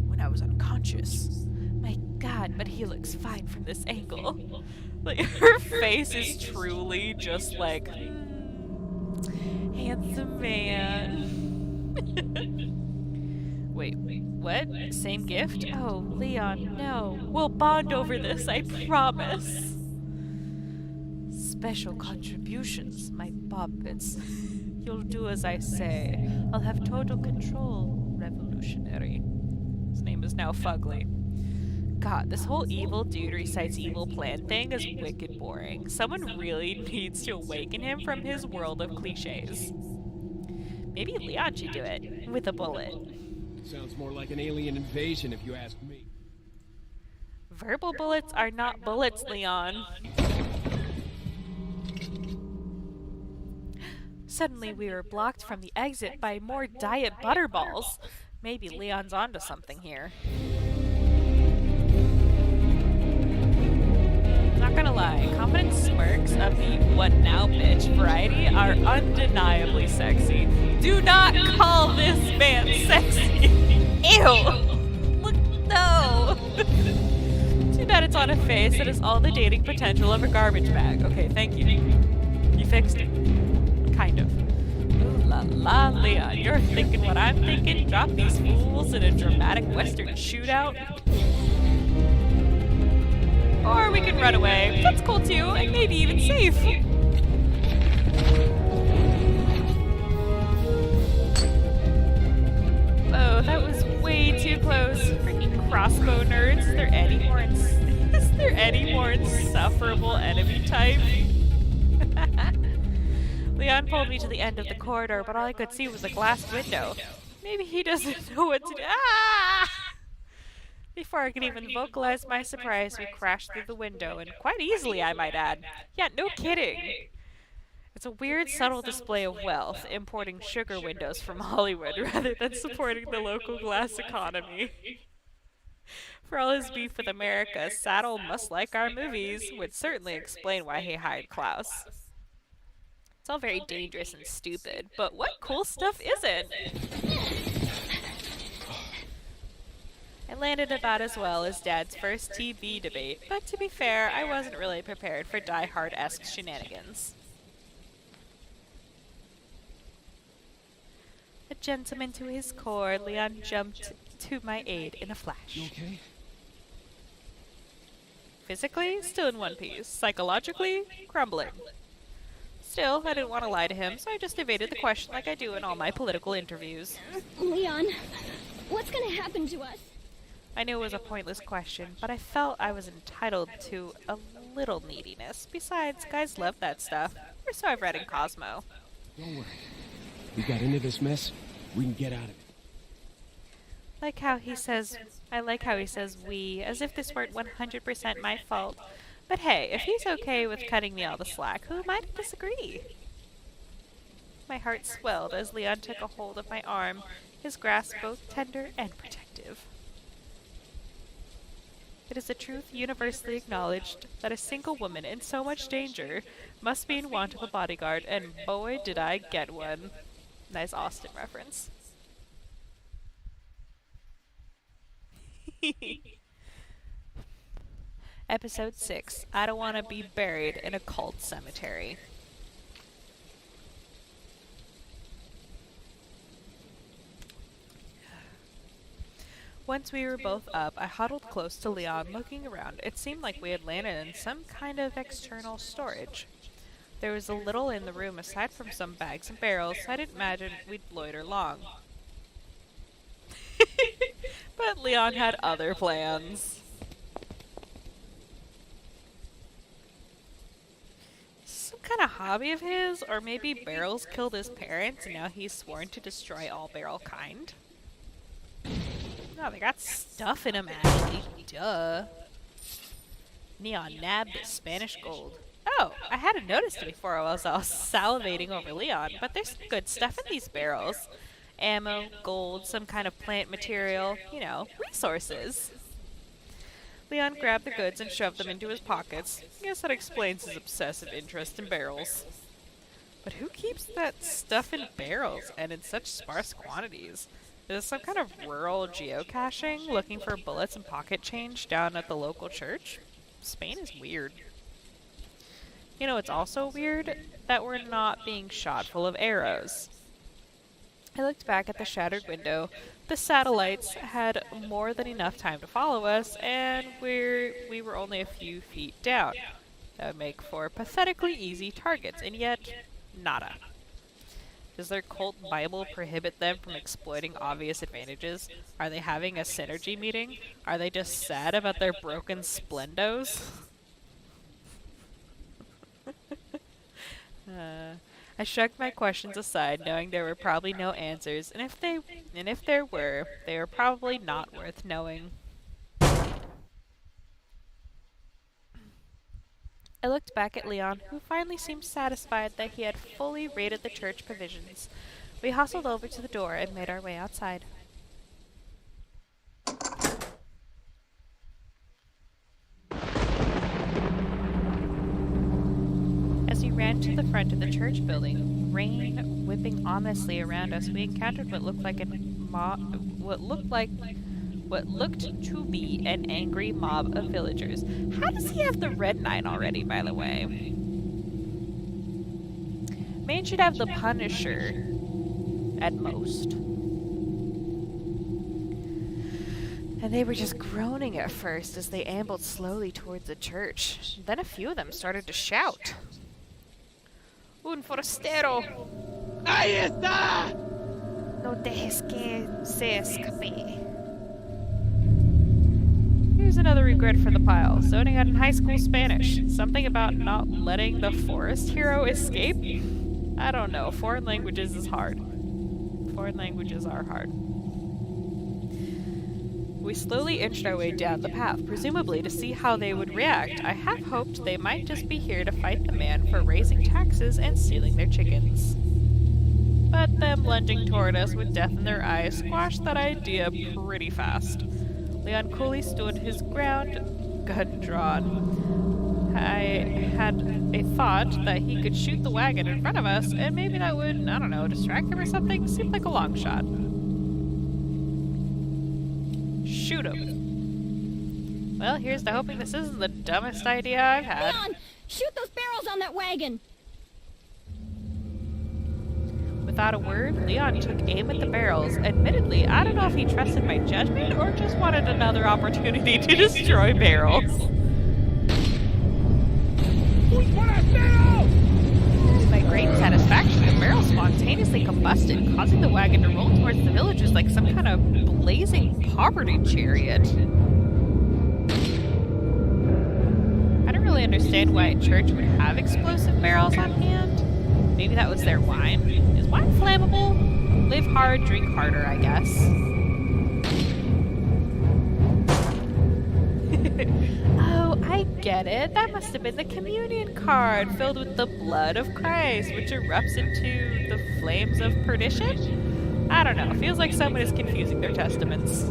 When I was unconscious. My god, but he looks fine from this angle. Like, her face is truly just like, handsome man. Wait, what? Same gift? Oh, Leon, no. We'll bond over this, I promise. Special contributions, my bobbits. You'll do as I say. I'll have total control, revolutionary. His name is now Fugly. God, this whole evil dude recites evil plan thing is wicked boring. Someone really needs to awaken him from his world of cliches. Maybe Leon should do it, with a bullet. Sounds more like an alien invasion if you ask me. Verbal bullets are not bullets, Leon. Suddenly we were blocked from the exit by more diet butterballs. Maybe Leon's onto something here. Not gonna lie, confident smirks of the what now bitch variety are undeniably sexy. Do not call this man sexy! Ew! Look, no! Too bad it's on a face that is all the dating potential of a garbage bag. Okay, thank you. You fixed it. Kind of. Ooh la la, Leon, you're thinking what I'm thinking? Drop these fools in a dramatic western shootout? Or we can run away. That's cool too, and maybe even safe. Oh, that was way too close. Freaking crossbow nerds. Is there any more insufferable enemy type? Leon pulled me to the end of the corridor, but all I could see was a glass window. Maybe he doesn't know what to do. Ah! Before I could even vocalize my surprise, we crashed through the window, and quite easily, I might add. Yeah, no kidding. It's a weird, subtle display of wealth, importing sugar windows from Hollywood rather than supporting the local glass economy. For all his beef with America, Saddle must like our movies, would certainly explain why he hired Klaus. It's all very dangerous and stupid, but what cool stuff is it? I landed about as well as Dad's first TV debate, but to be fair, I wasn't really prepared for Die Hard-esque shenanigans. A gentleman to his core, Leon jumped to my aid in a flash. You okay? Physically, still in one piece. Psychologically, crumbling. Still, I didn't want to lie to him, so I just evaded the question like I do in all my political interviews. Leon, what's gonna happen to us? I knew it was a pointless question, but I felt I was entitled to a little neediness. Besides, guys love that stuff. Or so I've read in Cosmo. Don't worry. We got into this mess. We can get out of it. I like how he says we, as if this weren't 100% my fault. But hey, if he's okay with cutting me all the slack, who am I to disagree? My heart swelled as Leon took a hold of my arm, his grasp both tender and protective. It is a truth universally acknowledged that a single woman in so much danger must be in want of a bodyguard, and boy did I get one. Nice Austin reference. Episode 6. I don't want to be buried in a cult cemetery. Once we were both up, I huddled close to Leon, looking around. It seemed like we had landed in some kind of external storage. There was a little in the room aside from some bags and barrels, so I didn't imagine we'd loiter long. But Leon had other plans. Some kind of hobby of his, or maybe barrels killed his parents and now he's sworn to destroy all barrel kind? Oh, they got stuff in them, actually. Duh. Leon nabbed the Spanish gold. Oh, I hadn't noticed it before I was all salivating over Leon, but there's good stuff in these barrels. Ammo, gold, some kind of plant material, you know, resources. Leon grabbed the goods and shoved them into his pockets. I guess that explains his obsessive interest in barrels. But who keeps that stuff in barrels and in such sparse quantities? Is this some kind of rural geocaching, looking for bullets and pocket change down at the local church? Spain is weird. You know, it's also weird that we're not being shot full of arrows. I looked back at the shattered window. The satellites had more than enough time to follow us, and we were only a few feet down. That would make for pathetically easy targets, and yet, nada. Does their cult Bible prohibit them from exploiting obvious advantages? Are they having a synergy meeting? Are they just sad about their broken splendos? I shrugged my questions aside, knowing there were probably no answers, and if there were, they were probably not worth knowing. I looked back at Leon, who finally seemed satisfied that he had fully raided the church provisions. We hustled over to the door and made our way outside. As we ran to the front of the church building, rain whipping ominously around us, we encountered what looked to be an angry mob of villagers. How does he have the red 9 already, by the way? Maine should have the Punisher at most. And they were just groaning at first as they ambled slowly towards the church. Then a few of them started to shout. Un forastero! Ahí está! No dejes que se escape. Here's another regret for the pile. Zoning out in high school Spanish. Something about not letting the forest hero escape? I don't know. Foreign languages is hard. Foreign languages are hard. We slowly inched our way down the path, presumably to see how they would react. I half hoped they might just be here to fight the man for raising taxes and stealing their chickens. But them lunging toward us with death in their eyes squashed that idea pretty fast. Leon coolly stood his ground, gun drawn. I had a thought that he could shoot the wagon in front of us, and maybe that would, I don't know, distract him or something. Seemed like a long shot. Shoot him. Well, here's to hoping this isn't the dumbest idea I've had. Leon, shoot those barrels on that wagon! Without a word, Leon took aim at the barrels. Admittedly, I don't know if he trusted my judgment or just wanted another opportunity to destroy barrels. To my great satisfaction, the barrel spontaneously combusted, causing the wagon to roll towards the villagers like some kind of blazing poverty chariot. I don't really understand why a church would have explosive barrels on hand. Maybe that was their wine. Is wine flammable? Live hard, drink harder, I guess. Oh, I get it. That must have been the communion card filled with the blood of Christ, which erupts into the flames of perdition? I don't know. Feels like someone is confusing their testaments.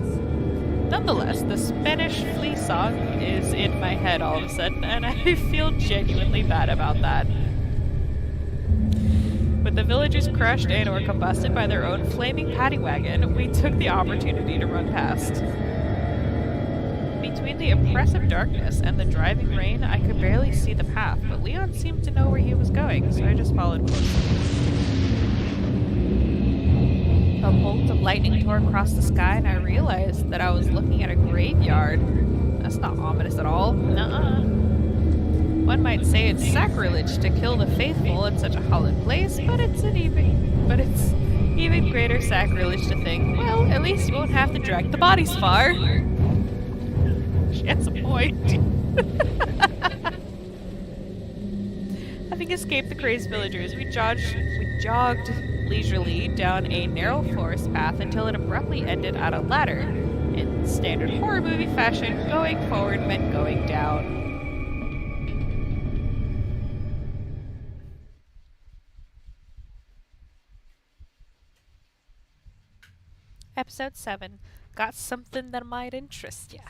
Nonetheless, the Spanish flea song is in my head all of a sudden, and I feel genuinely bad about that. With the villagers crushed and or combusted by their own flaming paddy wagon, we took the opportunity to run past. Between the oppressive darkness and the driving rain, I could barely see the path, but Leon seemed to know where he was going, so I just followed closely. A bolt of lightning tore across the sky, and I realized that I was looking at a graveyard. That's not ominous at all. Nuh-uh. One might say it's sacrilege to kill the faithful in such a hallowed place, but it's even greater sacrilege to think, well, at least you won't have to drag the bodies far. She has a point. Having escaped the crazed villagers, we jogged leisurely down a narrow forest path until it abruptly ended at a ladder, In standard horror movie fashion, going forward meant going down. Episode 7. Got something that might interest ya.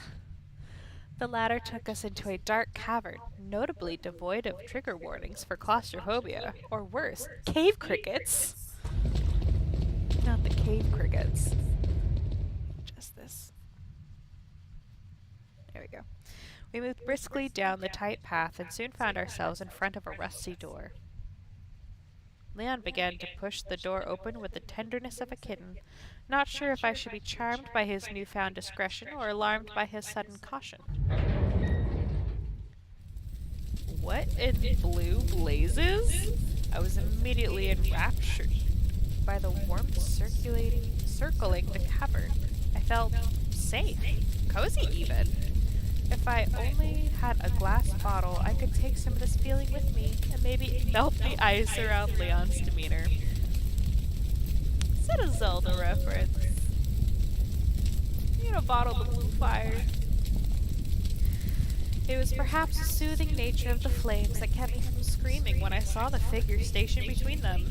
The latter took us into a dark cavern, notably devoid of trigger warnings for claustrophobia, or worse, cave crickets. Not the cave crickets. Just this. There we go. We moved briskly down the tight path and soon found ourselves in front of a rusty door. Leon began to push the door open with the tenderness of a kitten, not sure if I should be charmed by his newfound discretion or alarmed by his sudden caution. What in blue blazes? I was immediately enraptured by the warmth circling the cavern. I felt safe, cozy even. If I only had a glass bottle, I could take some of this feeling with me and maybe melt the ice around Leon's demeanor. Is that a Zelda reference? You know, bottle the blue fire. It was perhaps the soothing nature of the flames that kept me from screaming when I saw the figure stationed between them.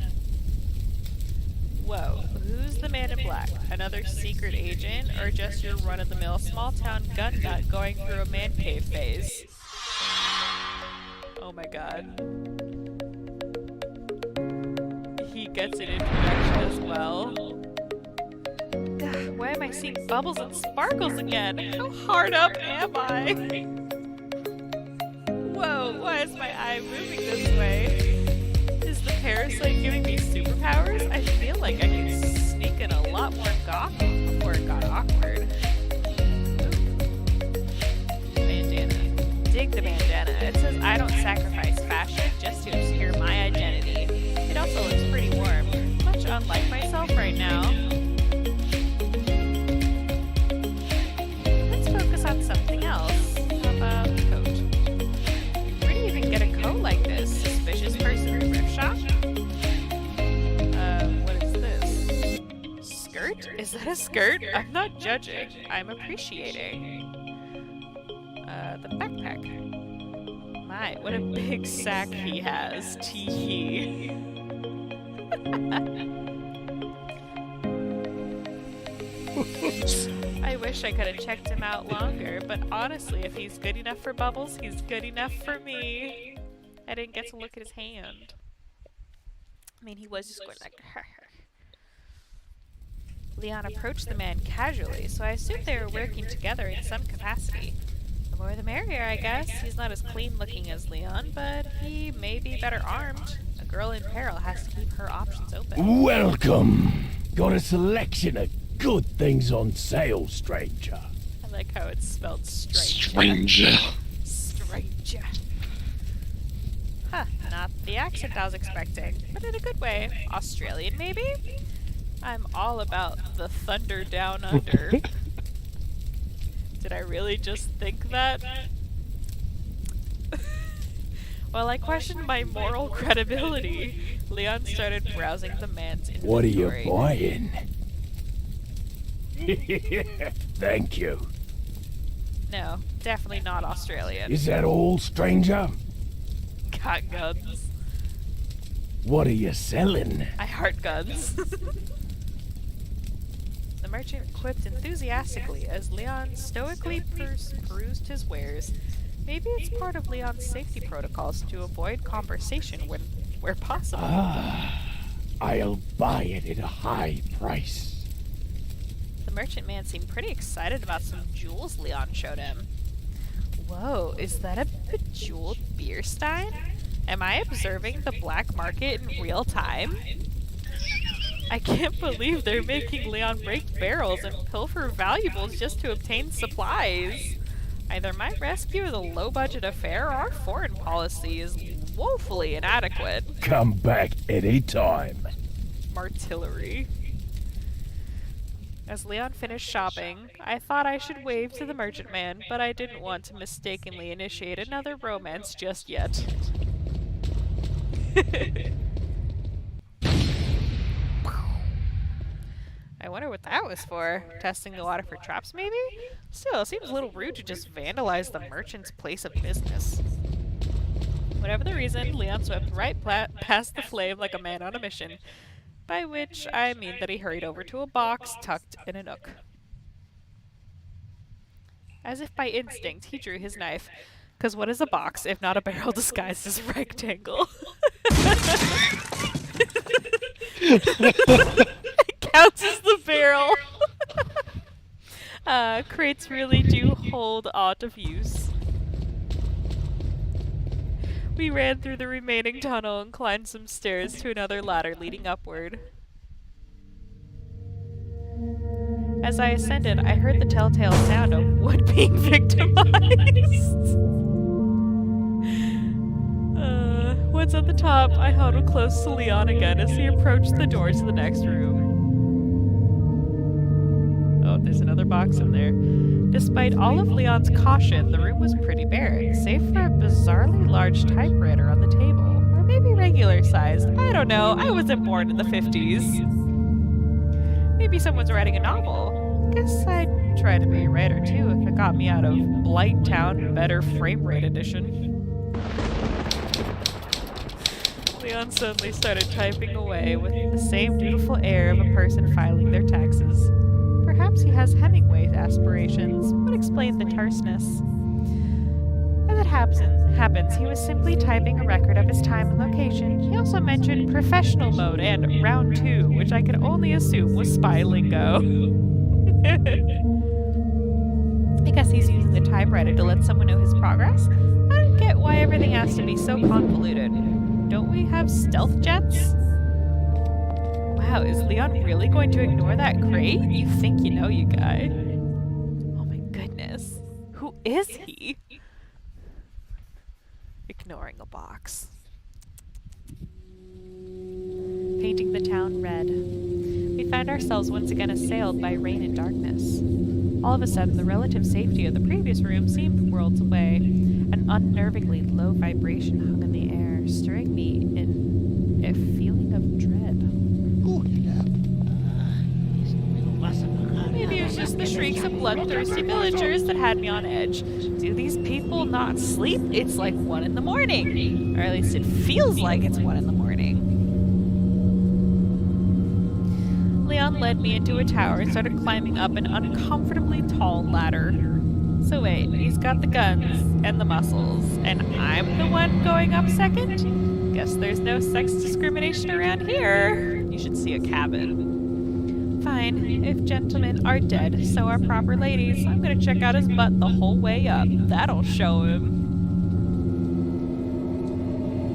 Whoa, who's the man in black? Another secret agent, or just your run-of-the-mill small-town gun nut going through a man cave phase? Oh my god. He gets an introduction as well. Why am I seeing bubbles and sparkles again? How hard up am I? Whoa, why is my eye moving this way? Is the parasite giving me superpowers? I feel like I could sneak in a lot more gawking before it got awkward. Bandana. Dig the bandana. It says I don't sacrifice fashion just to obscure my identity. It also looks pretty warm. Much unlike myself right now. Let's focus on something else. How about a coat? Where do you even get a coat like this? Suspicious person in thrift shop? What is this? Skirt? Is that a skirt? I'm not judging. I'm appreciating. The backpack. My, what a big sack he has. Tee. I wish I could have checked him out longer, but honestly, if he's good enough for Bubbles, he's good enough for me. I didn't get to look at his hand. I mean, he was just going like, Leon approached the man casually, so I assumed they were working together in some capacity. The more the merrier, I guess. He's not as clean looking as Leon, but he may be better armed. A girl in peril has to keep her options open. Welcome. Got a selection of good things on sale, stranger. I like how it's spelled stranger. Stranger. Huh, not the accent I was expecting, but in a good way. Australian, maybe? I'm all about the thunder down under. Did I really just think that? While I questioned my moral credibility, Leon started browsing the man's inventory. What are you buying? Thank you. No, definitely not Australian. Is that all, stranger? Got guns. What are you selling? I heart guns. The merchant quipped enthusiastically as Leon stoically perused his wares. Maybe it's part of Leon's safety protocols to avoid conversation where possible. I'll buy it at a high price. The merchant man seemed pretty excited about some jewels Leon showed him. Whoa, is that a bejeweled beer stein? Am I observing the black market in real time? I can't believe they're making Leon break barrels and pilfer valuables just to obtain supplies. Either my rescue is a low-budget affair or our foreign policy is woefully inadequate. Come back anytime. Martillery. As Leon finished shopping, I thought I should wave to the merchant man, but I didn't want to mistakenly initiate another romance just yet. I wonder what what that was for. Testing the water for traps, maybe? Still, it seems a little rude to just vandalize the merchant's place of business. Whatever the reason, Leon swept right past the flame like a man on a mission. By which I mean that he hurried over to a box tucked in a nook. As if by instinct, he drew his knife. 'Cause what is a box if not a barrel disguised as a rectangle? It counts as the barrel. Crates really do hold aught of use. We ran through the remaining tunnel and climbed some stairs to another ladder leading upward. As I ascended, I heard the telltale sound of wood being victimized. Once at the top, I huddled close to Leon again as he approached the door to the next room. Oh, there's another box in there. Despite all of Leon's caution, the room was pretty bare, save for a bizarrely large typewriter on the table. Or maybe regular sized. I don't know, I wasn't born in the 50s. Maybe someone's writing a novel. Guess I'd try to be a writer too if it got me out of Blighttown Better Frame Rate Edition. Leon suddenly started typing away with the same dutiful air of a person filing their taxes. Perhaps he has Hemingway aspirations, would explain the terseness. As it happens, he was simply typing a record of his time and location. He also mentioned professional mode and round 2, which I could only assume was spy lingo. I guess he's using the typewriter to let someone know his progress? I don't get why everything has to be so convoluted. Don't we have stealth jets? Wow, is Leon really going to ignore that crate? You think you know, you guy. Oh my goodness. Who is he? Ignoring a box. Painting the town red. We found ourselves once again assailed by rain and darkness. All of a sudden, the relative safety of the previous room seemed worlds away. An unnervingly low vibration hung in the air, stirring me in a feeling of dread. Maybe it was just the shrieks of bloodthirsty villagers that had me on edge. Do these people not sleep? It's like 1 in the morning. Or at least it feels like it's 1 in the morning. Leon led me into a tower and started climbing up an uncomfortably tall ladder. So wait, he's got the guns and the muscles, and I'm the one going up second? Guess there's no sex discrimination around here. You should see a cabin. Fine, if gentlemen are dead, so are proper ladies. I'm gonna check out his butt the whole way up. That'll show him.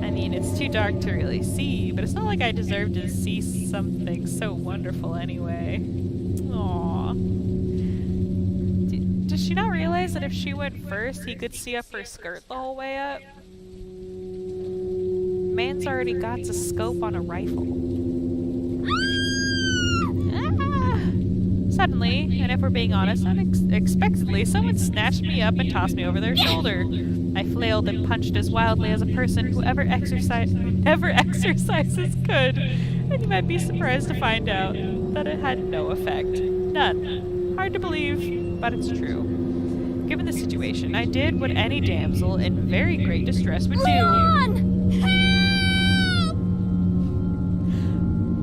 I mean, it's too dark to really see, but it's not like I deserve to see something so wonderful anyway. Aww. Does she not realize that if she went first, he could see up her skirt the whole way up? Man's already got a scope on a rifle. Suddenly, and if we're being honest, unexpectedly, someone snatched me up and tossed me over their shoulder. I flailed and punched as wildly as a person who never exercises could, and you might be surprised to find out that it had no effect. None. Hard to believe, but it's true. Given the situation, I did what any damsel in very great distress would do. Leon! Help!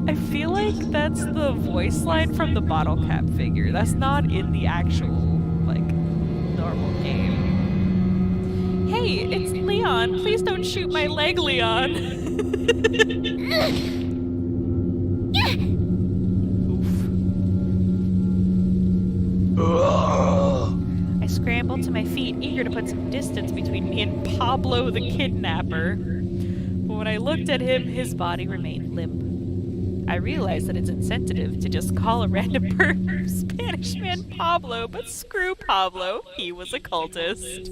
I feel like that's the voice line from the bottle cap figure. That's not in the actual, like, normal game. Hey, it's Leon. Please don't shoot my leg, Leon. I scrambled to my feet, eager to put some distance between me and Pablo the kidnapper. But when I looked at him, his body remained limp. I realized that it's insensitive to just call a random Spanish man Pablo, but screw Pablo, he was a cultist.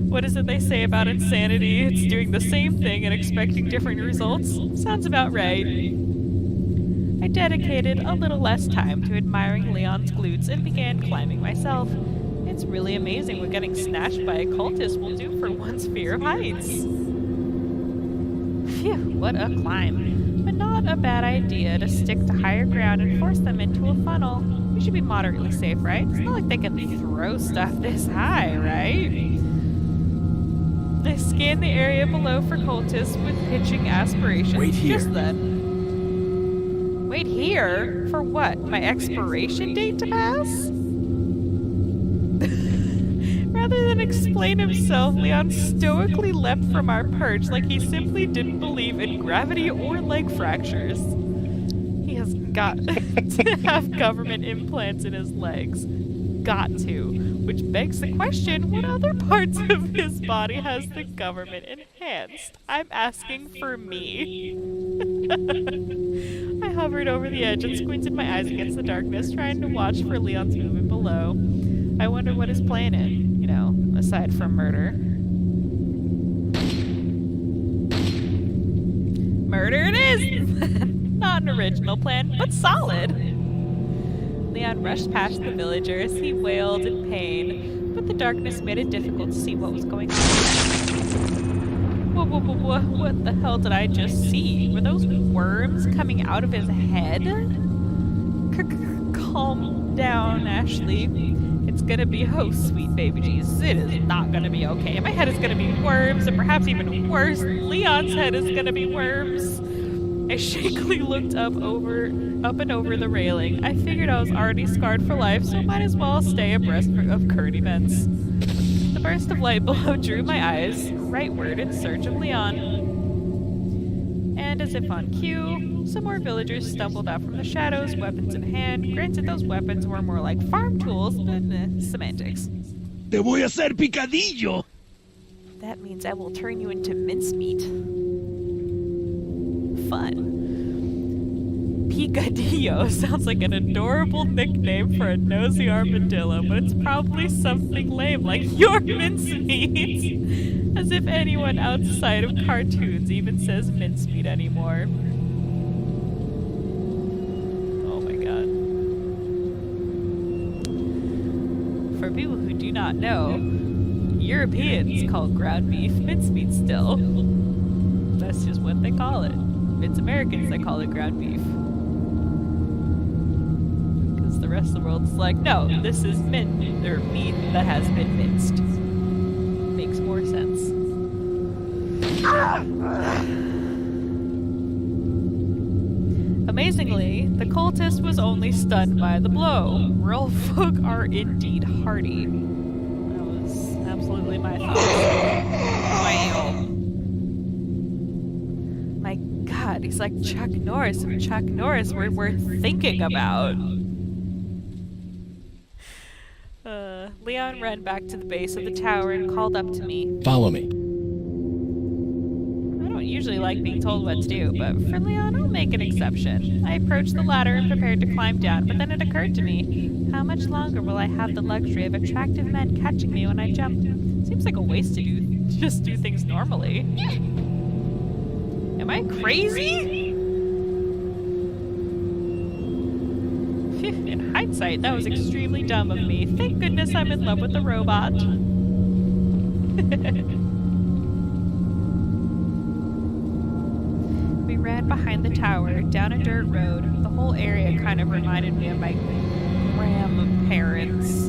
What is it they say about insanity? It's doing the same thing and expecting different results? Sounds about right. I dedicated a little less time to admiring Leon's glutes and began climbing myself. It's really amazing what getting snatched by a cultist will do for one's fear of heights. Phew, what a climb. But not a bad idea to stick to higher ground and force them into a funnel. We should be moderately safe, right? It's not like they can throw stuff this high, right? I scanned the area below for cultists with pitching aspirations. Wait here. Just then. Wait here? For what? My expiration date to pass? Rather than explain himself, Leon stoically leapt from our perch like he simply didn't believe in gravity or leg fractures. He has got to have government implants in his legs. Got to. Which begs the question, what other parts of his body has the government enhanced? I'm asking for me. I hovered over the edge and squinted my eyes against the darkness, trying to watch for Leon's movement below. I wonder what his plan is, aside from murder. Murder it is! Not an original plan, but solid. Leon rushed past the villager as he wailed in pain, but the darkness made it difficult to see what was going on. What the hell did I just see? Were those worms coming out of his head? Calm down, Ashley. It's gonna be, oh sweet baby Jesus, it is not gonna be okay. My head is gonna be worms, and perhaps even worse, Leon's head is gonna be worms. I shakily looked up and over the railing. I figured I was already scarred for life, so might as well stay abreast of current events. The burst of light below drew my eyes rightward in search of Leon. And as if on cue, some more villagers stumbled out from the shadows, weapons in hand. Granted, those weapons were more like farm tools, but semantics. Te voy a hacer picadillo. That means I will turn you into mincemeat. Fun. Picadillo sounds like an adorable nickname for a nosy armadillo, but it's probably something lame like your mincemeat. As if anyone outside of cartoons even says mincemeat anymore. Oh my god. For people who do not know, Europeans call ground beef mincemeat still. That's just what they call it. It's Americans that call it ground beef. Because the rest of the world is like, no, this is meat that has been minced. Makes more sense. Amazingly, the cultist was only stunned by the blow. Real folk are indeed hardy. That was absolutely my thought. Wow. My god, he's like Chuck Norris, and Chuck Norris we're worth thinking about. Leon ran back to the base of the tower and called up to me. Follow me. I don't usually like being told what to do, but for Leon, I'll make an exception. I approached the ladder and prepared to climb down, but then it occurred to me, how much longer will I have the luxury of attractive men catching me when I jump? Seems like a waste to just do things normally. Am I crazy? In hindsight, that was extremely dumb of me. Thank goodness I'm in love with the robot. We ran behind the tower, down a dirt road. The whole area kind of reminded me of my grandparents,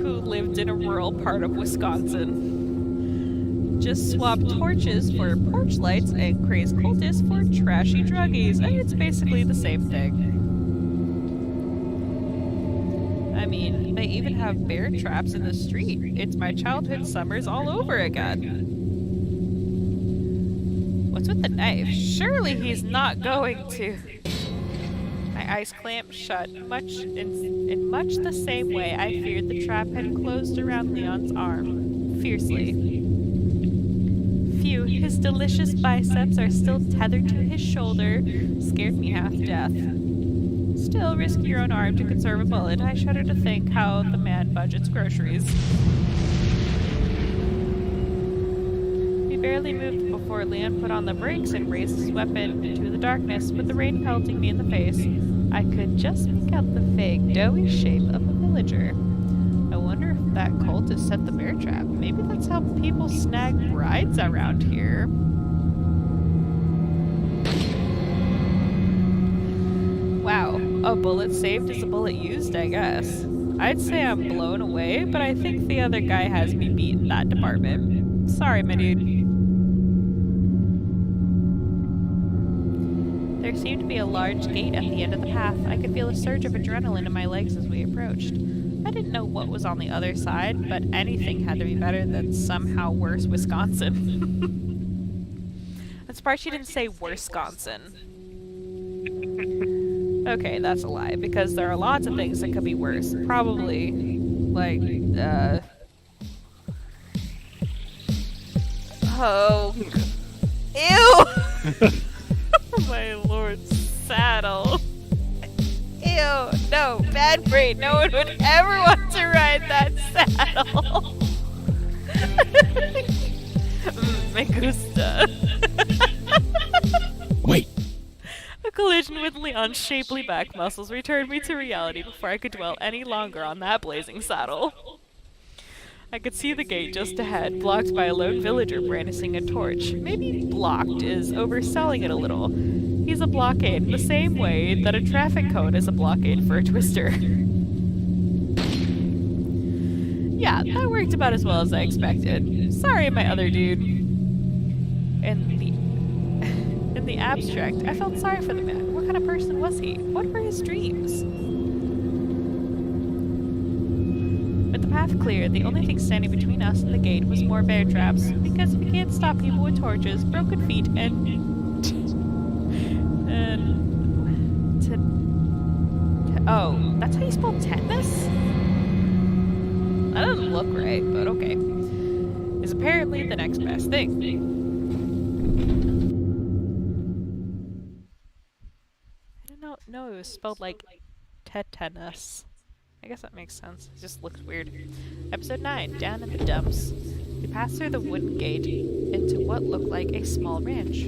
who lived in a rural part of Wisconsin. Just swap torches for porch lights and crazed cultists for trashy druggies. And it's basically the same thing. I mean, they even have bear traps in the street. It's my childhood summers all over again. What's with the knife? Surely he's not going to... My eyes clamped shut, in much the same way I feared the trap had closed around Leon's arm, fiercely. Phew, his delicious biceps are still tethered to his shoulder, scared me half to death. Still, risk your own arm to conserve a bullet. I shudder to think how the man budgets groceries. We barely moved before Leon put on the brakes and raised his weapon into the darkness, with the rain pelting me in the face. I could just make out the vague, doughy shape of a villager. I wonder if that cultist set the bear trap. Maybe that's how people snag brides around here. a bullet saved is a bullet used, I guess. I'd say I'm blown away, but I think the other guy has me beat in that department. Sorry, my dude. There seemed to be a large gate at the end of the path. I could feel a surge of adrenaline in my legs as we approached. I didn't know what was on the other side, but anything had to be better than somehow worse Wisconsin. I'm surprised she didn't say Wisconsin. Okay, that's a lie, because there are lots of things that could be worse. Probably, like, oh. Ew! My lord, saddle. Ew, no, bad brain. No one would ever want to ride that saddle. Me gusta. Wait, A collision with Leon's shapely back muscles returned me to reality before I could dwell any longer on that blazing saddle. I could see the gate just ahead, blocked by a lone villager brandishing a torch. Maybe blocked is overselling it a little. He's a blockade in the same way that a traffic cone is a blockade for a twister. Yeah, that worked about as well as I expected. Sorry, my other dude. In the abstract, I felt sorry for the man. What kind of person was he? What were his dreams? With the path clear, the only thing standing between us and the gate was more bear traps, because we can't stop people with torches, broken feet, oh, that's how you spell tetanus? That doesn't look right, but okay. Is apparently the next best thing. I didn't know it was spelled like tetanus. I guess that makes sense. It just looks weird. Episode 9, Down in the Dumps. We passed through the wooden gate into what looked like a small ranch.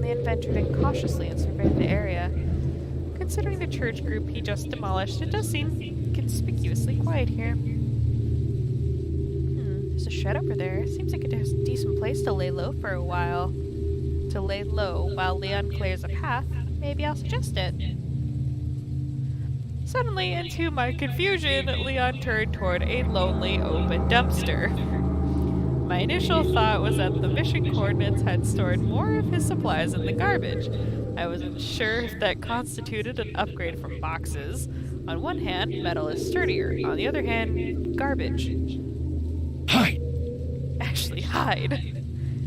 Leon ventured in cautiously and surveyed the area. Considering the church group he just demolished, it does seem conspicuously quiet here. There's a shed over there. Seems like a decent place to lay low for a while. To lay low while Leon clears a path. Maybe I'll suggest it. Suddenly, into my confusion, Leon turned toward a lonely, open dumpster. My initial thought was that the mission coordinates had stored more of his supplies in the garbage. I wasn't sure if that constituted an upgrade from boxes. On one hand, metal is sturdier. On the other hand, garbage. hide! Actually, hide.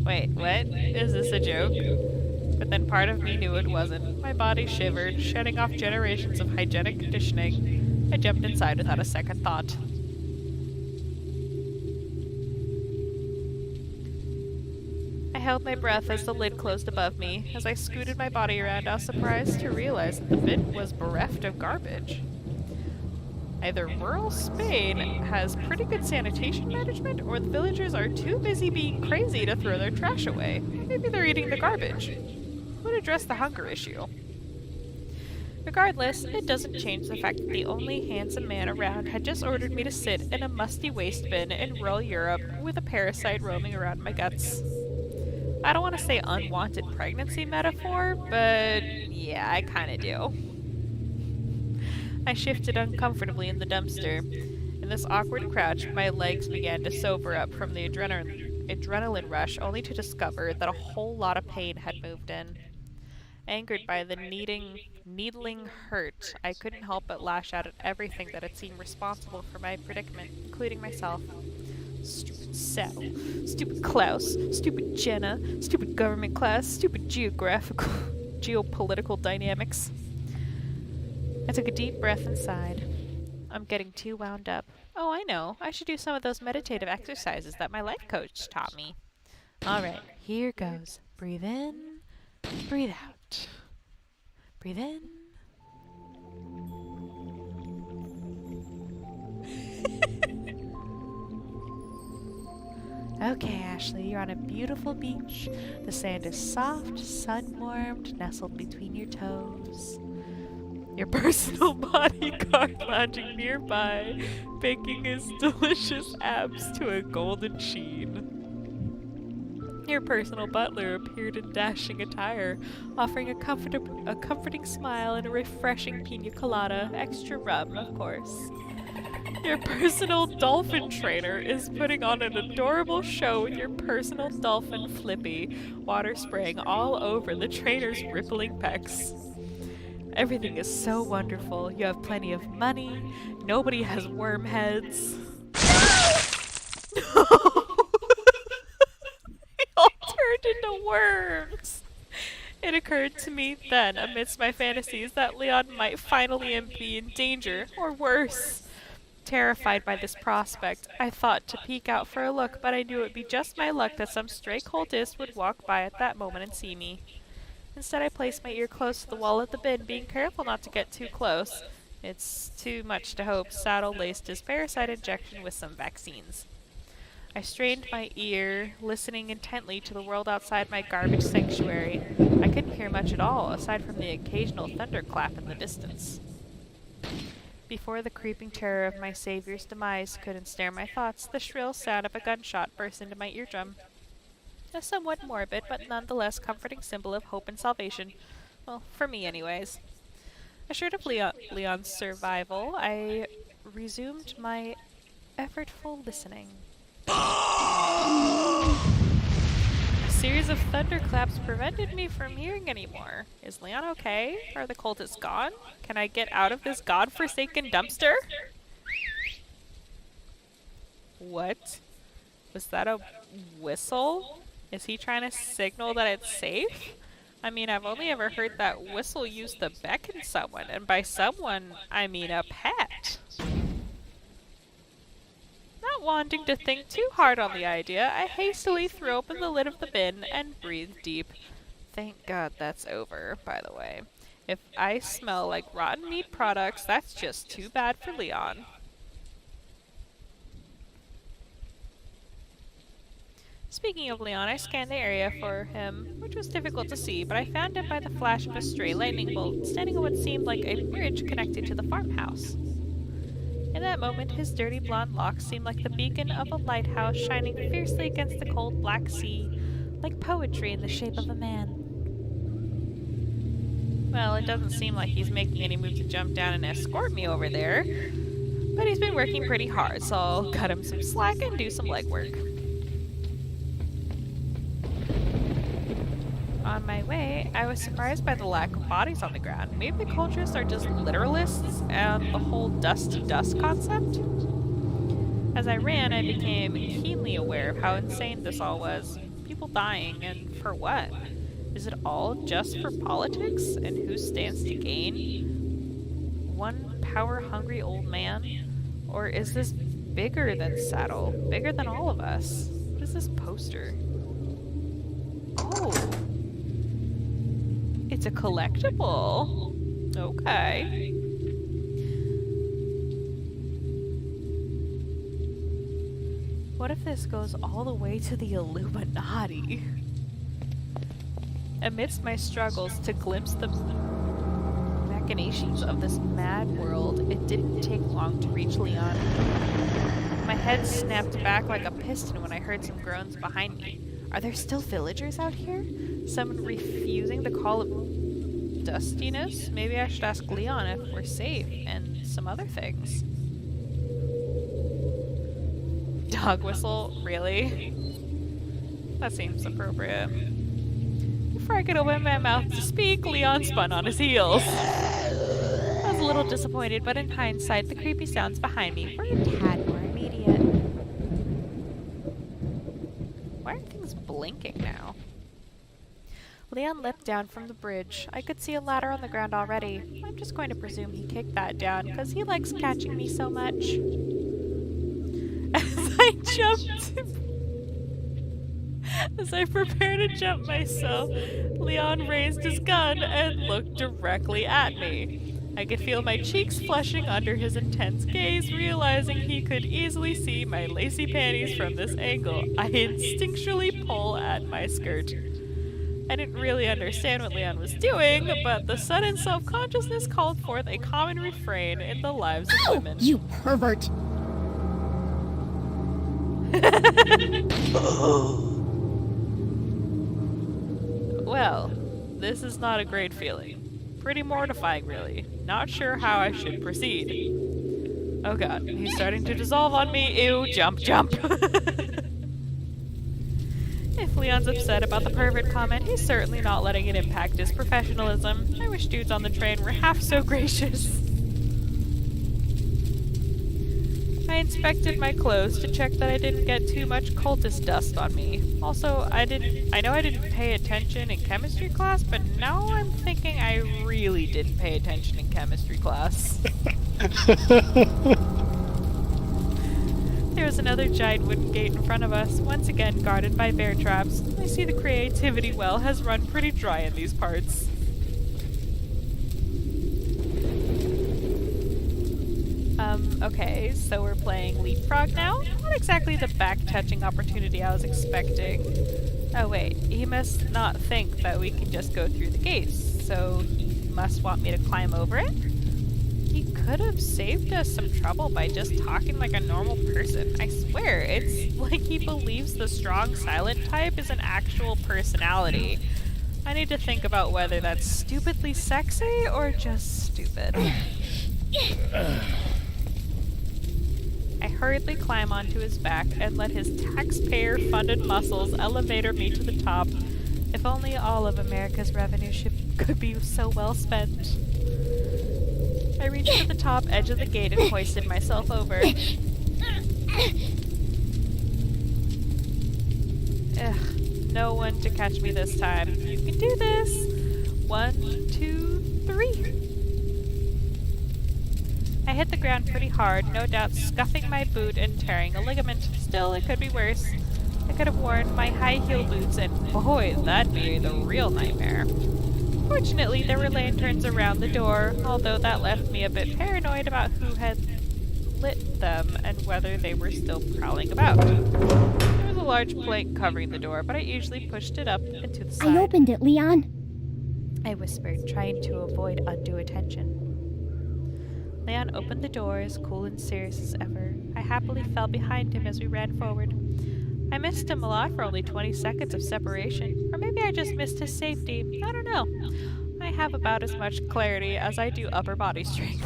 Wait, what? Is this a joke? But then part of me knew it wasn't. My body shivered, shedding off generations of hygienic conditioning. I jumped inside without a second thought. I held my breath as the lid closed above me. As I scooted my body around, I was surprised to realize that the bin was bereft of garbage. Either rural Spain has pretty good sanitation management, or the villagers are too busy being crazy to throw their trash away. Maybe they're eating the garbage. Would address the hunger issue. Regardless, it doesn't change the fact that the only handsome man around had just ordered me to sit in a musty waste bin in rural Europe with a parasite roaming around my guts. I don't want to say unwanted pregnancy metaphor, but yeah, I kinda do. I shifted uncomfortably in the dumpster. In this awkward crouch, my legs began to sober up from the adrenaline rush, only to discover that a whole lot of pain had moved in. Angered by the needling hurt, I couldn't help but lash out at everything that had seemed responsible for my predicament, including myself. Stupid Sal, stupid Klaus, stupid Jenna, stupid government class, stupid geopolitical dynamics. I took a deep breath and sighed. I'm getting too wound up. Oh, I know. I should do some of those meditative exercises that my life coach taught me. Alright, here goes. Breathe in, breathe out. Breathe in. Okay, Ashley, you're on a beautiful beach. The sand is soft, sun-warmed, nestled between your toes. Your personal bodyguard lounging nearby, baking his delicious abs to a golden sheen. Your personal butler appeared in dashing attire, offering a comforting smile and a refreshing pina colada, extra rum, of course. Your personal dolphin trainer is putting on an adorable show with your personal dolphin Flippy, water spraying all over the trainer's rippling pecs. Everything is so wonderful. You have plenty of money. Nobody has worm heads. No! They all turned into worms. It occurred to me then, amidst my fantasies, that Leon might finally be in danger, or worse. Terrified by this prospect, I thought to peek out for a look, but I knew it would be just my luck that some stray cultist would walk by at that moment and see me. Instead, I placed my ear close to the wall of the bin, being careful not to get too close. It's too much to hope Saddle laced his parasite injection with some vaccines. I strained my ear, listening intently to the world outside my garbage sanctuary. I couldn't hear much at all, aside from the occasional thunderclap in the distance. Before the creeping terror of my savior's demise could ensnare my thoughts, the shrill sound of a gunshot burst into my eardrum. A somewhat morbid, but nonetheless comforting symbol of hope and salvation. Well, for me anyways. Assured of Leon's survival, I resumed my effortful listening. A series of thunderclaps prevented me from hearing anymore. Is Leon okay? Are the cultists gone? Can I get out of this godforsaken dumpster? What? Was that a whistle? Is he trying to signal that it's safe? I mean, I've only ever heard that whistle used to beckon someone, and by someone, I mean a pet. Not wanting to think too hard on the idea, I hastily threw open the lid of the bin and breathed deep. Thank God that's over, by the way. If I smell like rotten meat products, that's just too bad for Leon. Speaking of Leon, I scanned the area for him, which was difficult to see, but I found him by the flash of a stray lightning bolt, standing on what seemed like a bridge connected to the farmhouse. In that moment, his dirty blonde locks seemed like the beacon of a lighthouse shining fiercely against the cold black sea, like poetry in the shape of a man. Well, it doesn't seem like he's making any move to jump down and escort me over there, but he's been working pretty hard, so I'll cut him some slack and do some legwork. On my way, I was surprised by the lack of bodies on the ground. Maybe the cultists are just literalists and the whole dust to dust concept? As I ran, I became keenly aware of how insane this all was. People dying, and for what? Is it all just for politics? And who stands to gain? One power-hungry old man? Or is this bigger than Saddle? Bigger than all of us? What is this poster? Oh! It's a collectible. Okay. What if this goes all the way to the Illuminati? Amidst my struggles to glimpse the machinations of this mad world, it didn't take long to reach Leon. My head snapped back like a piston when I heard some groans behind me. Are there still villagers out here? Someone refusing the call of dustiness? Maybe I should ask Leon if we're safe, and some other things. Dog whistle? Really? That seems appropriate. Before I could open my mouth to speak, Leon spun on his heels. I was a little disappointed, but in hindsight, the creepy sounds behind me were a tad more immediate. Why are things blinking now? Leon leapt down from the bridge. I could see a ladder on the ground already. I'm just going to presume he kicked that down, because he likes catching me so much. As I prepared to jump myself, Leon raised his gun and looked directly at me. I could feel my cheeks flushing under his intense gaze, realizing he could easily see my lacy panties from this angle. I instinctually pull at my skirt. I didn't really understand what Leon was doing, but the sudden self-consciousness called forth a common refrain in the lives of women. You pervert! Well, this is not a great feeling. Pretty mortifying, really. Not sure how I should proceed. Oh god, he's starting to dissolve on me. Ew, jump, jump. If Leon's upset about the pervert comment, he's certainly not letting it impact his professionalism. I wish dudes on the train were half so gracious. I inspected my clothes to check that I didn't get too much cultist dust on me. Also, I know I didn't pay attention in chemistry class, but now I'm thinking I really didn't pay attention in chemistry class. There was another giant wooden gate in front of us, once again guarded by bear traps. I see the creativity well has run pretty dry in these parts. Okay, so we're playing Leapfrog now? Not exactly the back-touching opportunity I was expecting. Oh wait, he must not think that we can just go through the gates, so he must want me to climb over it? He could have saved us some trouble by just talking like a normal person. I swear, it's like he believes the strong silent type is an actual personality. I need to think about whether that's stupidly sexy or just stupid. I hurriedly climb onto his back and let his taxpayer-funded muscles elevator me to the top. If only all of America's revenue could be so well spent. I reached to the top edge of the gate and hoisted myself over. Ugh, no one to catch me this time. You can do this! 1, 2, 3. I hit the ground pretty hard, no doubt scuffing my boot and tearing a ligament. Still, it could be worse. I could have worn my high heel boots and boy, that'd be the real nightmare. Fortunately, there were lanterns around the door, although that left me a bit paranoid about who had lit them and whether they were still prowling about. There was a large plank covering the door, but I usually pushed it up and to the side. I opened it, Leon. I whispered, trying to avoid undue attention. Leon opened the door, as cool and serious as ever. I happily fell behind him as we ran forward. I missed him a lot for only 20 seconds of separation, or maybe I just missed his safety. I don't know. I have about as much clarity as I do upper body strength.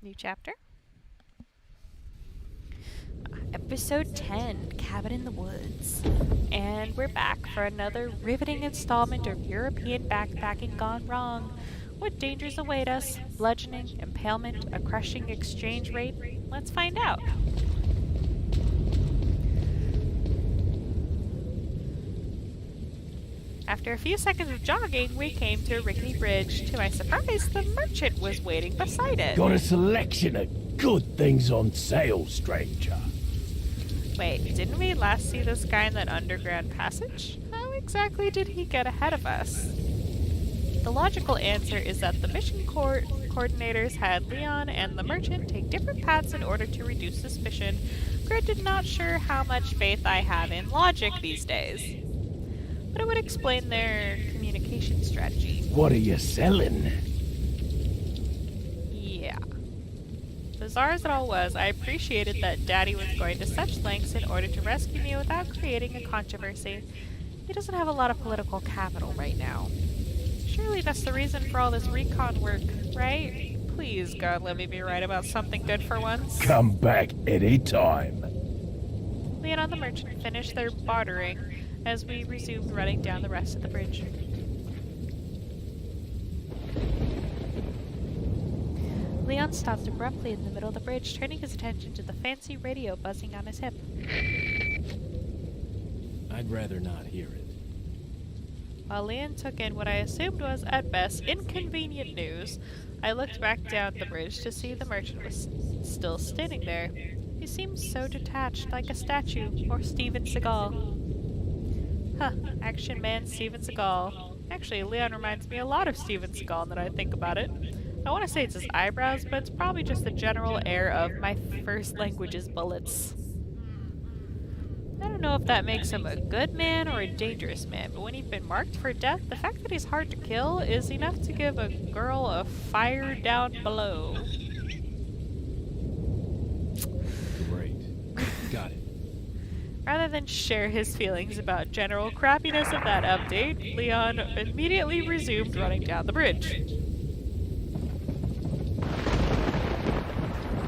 New chapter? Episode 10, Cabin in the Woods. And we're back for another riveting installment of European backpacking gone wrong. What dangers await us? Bludgeoning, impalement, a crushing exchange rate? Let's find out. After a few seconds of jogging, we came to a rickety bridge. To my surprise, the merchant was waiting beside it. Got a selection of good things on sale, stranger. Wait, didn't we last see this guy in that underground passage? How exactly did he get ahead of us? The logical answer is that the mission coordinators had Leon and the merchant take different paths in order to reduce suspicion. Granted, not sure how much faith I have in logic these days. But it would explain their communication strategy. What are you selling? Yeah. Bizarre as it all was, I appreciated that Daddy was going to such lengths in order to rescue me without creating a controversy. He doesn't have a lot of political capital right now. Surely that's the reason for all this recon work, right? Please, God, let me be right about something good for once. Come back anytime. Leon and the merchant finished their bartering as we resumed running down the rest of the bridge. Leon stopped abruptly in the middle of the bridge, turning his attention to the fancy radio buzzing on his hip. I'd rather not hear it. While Leon took in what I assumed was, at best, inconvenient news, I looked back down the bridge to see the merchant was still standing there. He seemed so detached, like a statue, or Steven Seagal. Huh, action man Steven Seagal. Actually, Leon reminds me a lot of Steven Seagal now that I think about it. I want to say it's his eyebrows, but it's probably just the general air of my first language's bullets. I don't know if that makes him a good man or a dangerous man, but when he's been marked for death, the fact that he's hard to kill is enough to give a girl a fire down below. Great. Got it. Rather than share his feelings about general crappiness of that update, Leon immediately resumed running down the bridge.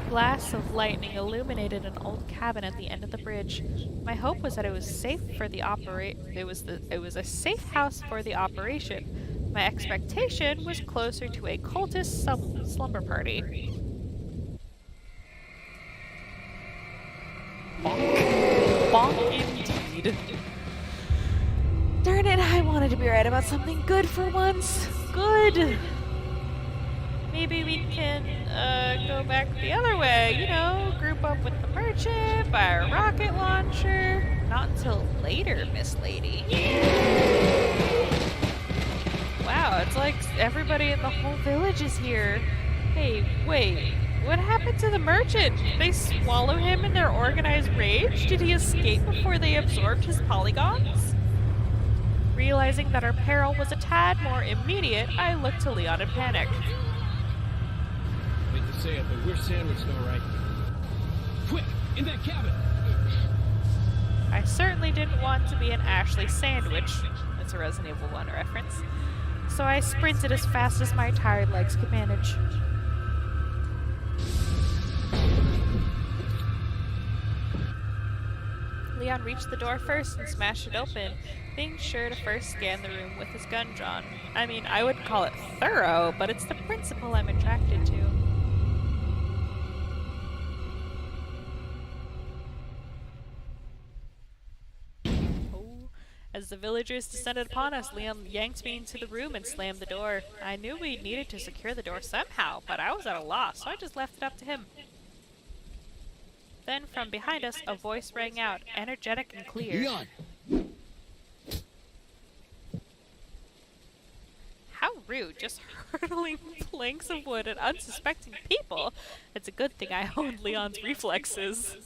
Glass of lightning illuminated an old cabin at the end of the bridge. My hope was that it was safe for the it was a safe house for the operation. My expectation was closer to a cultist slumber party. Bonk. Bonk indeed. Darn it, I wanted to be right about something good for once. Good. Maybe we can go back the other way, you know, group up with the merchant, buy a rocket launcher. Not until later, Miss Lady. Wow, it's like everybody in the whole village is here. Hey, wait, what happened to the merchant? Did they swallow him in their organized rage? Did he escape before they absorbed his polygons? Realizing that our peril was a tad more immediate, I looked to Leon in panic. Hate to say it, but we're sandwiched, all right. Quick, in that cabin! I certainly didn't want to be an Ashley sandwich. It's a Resident Evil 1 reference. So I sprinted as fast as my tired legs could manage. Leon reached the door first and smashed it open, being sure to first scan the room with his gun drawn. I mean, I wouldn't call it thorough, but it's the principle I'm attracted to. As the villagers descended upon us, Leon yanked me into the room and slammed the door. I knew we needed to secure the door somehow, but I was at a loss, so I just left it up to him. Then, from behind us, a voice rang out, energetic and clear. Leon! How rude, just hurtling planks of wood at unsuspecting people. It's a good thing I honed Leon's reflexes.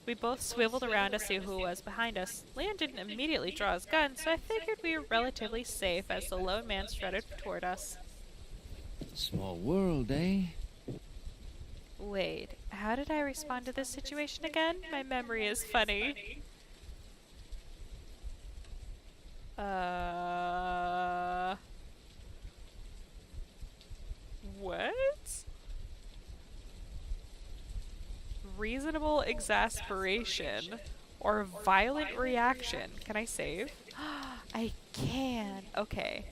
We both swiveled around to see who was behind us. Leon didn't immediately draw his gun, so I figured we were relatively safe as the lone man strutted toward us. Small world, eh? Wait, how did I respond to this situation again? My memory is funny. What? Reasonable exasperation or violent reaction. Can I save? I can. Okay.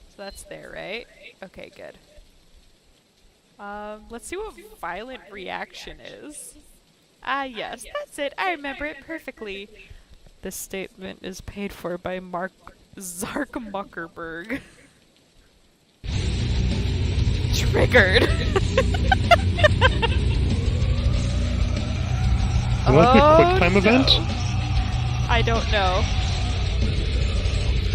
So that's there, right? Okay, good. Let's see what violent reaction is. Ah, yes, that's it. I remember it perfectly. This statement is paid for by Mark Zarkmuckerberg. Triggered. Like a quick time event? I don't know.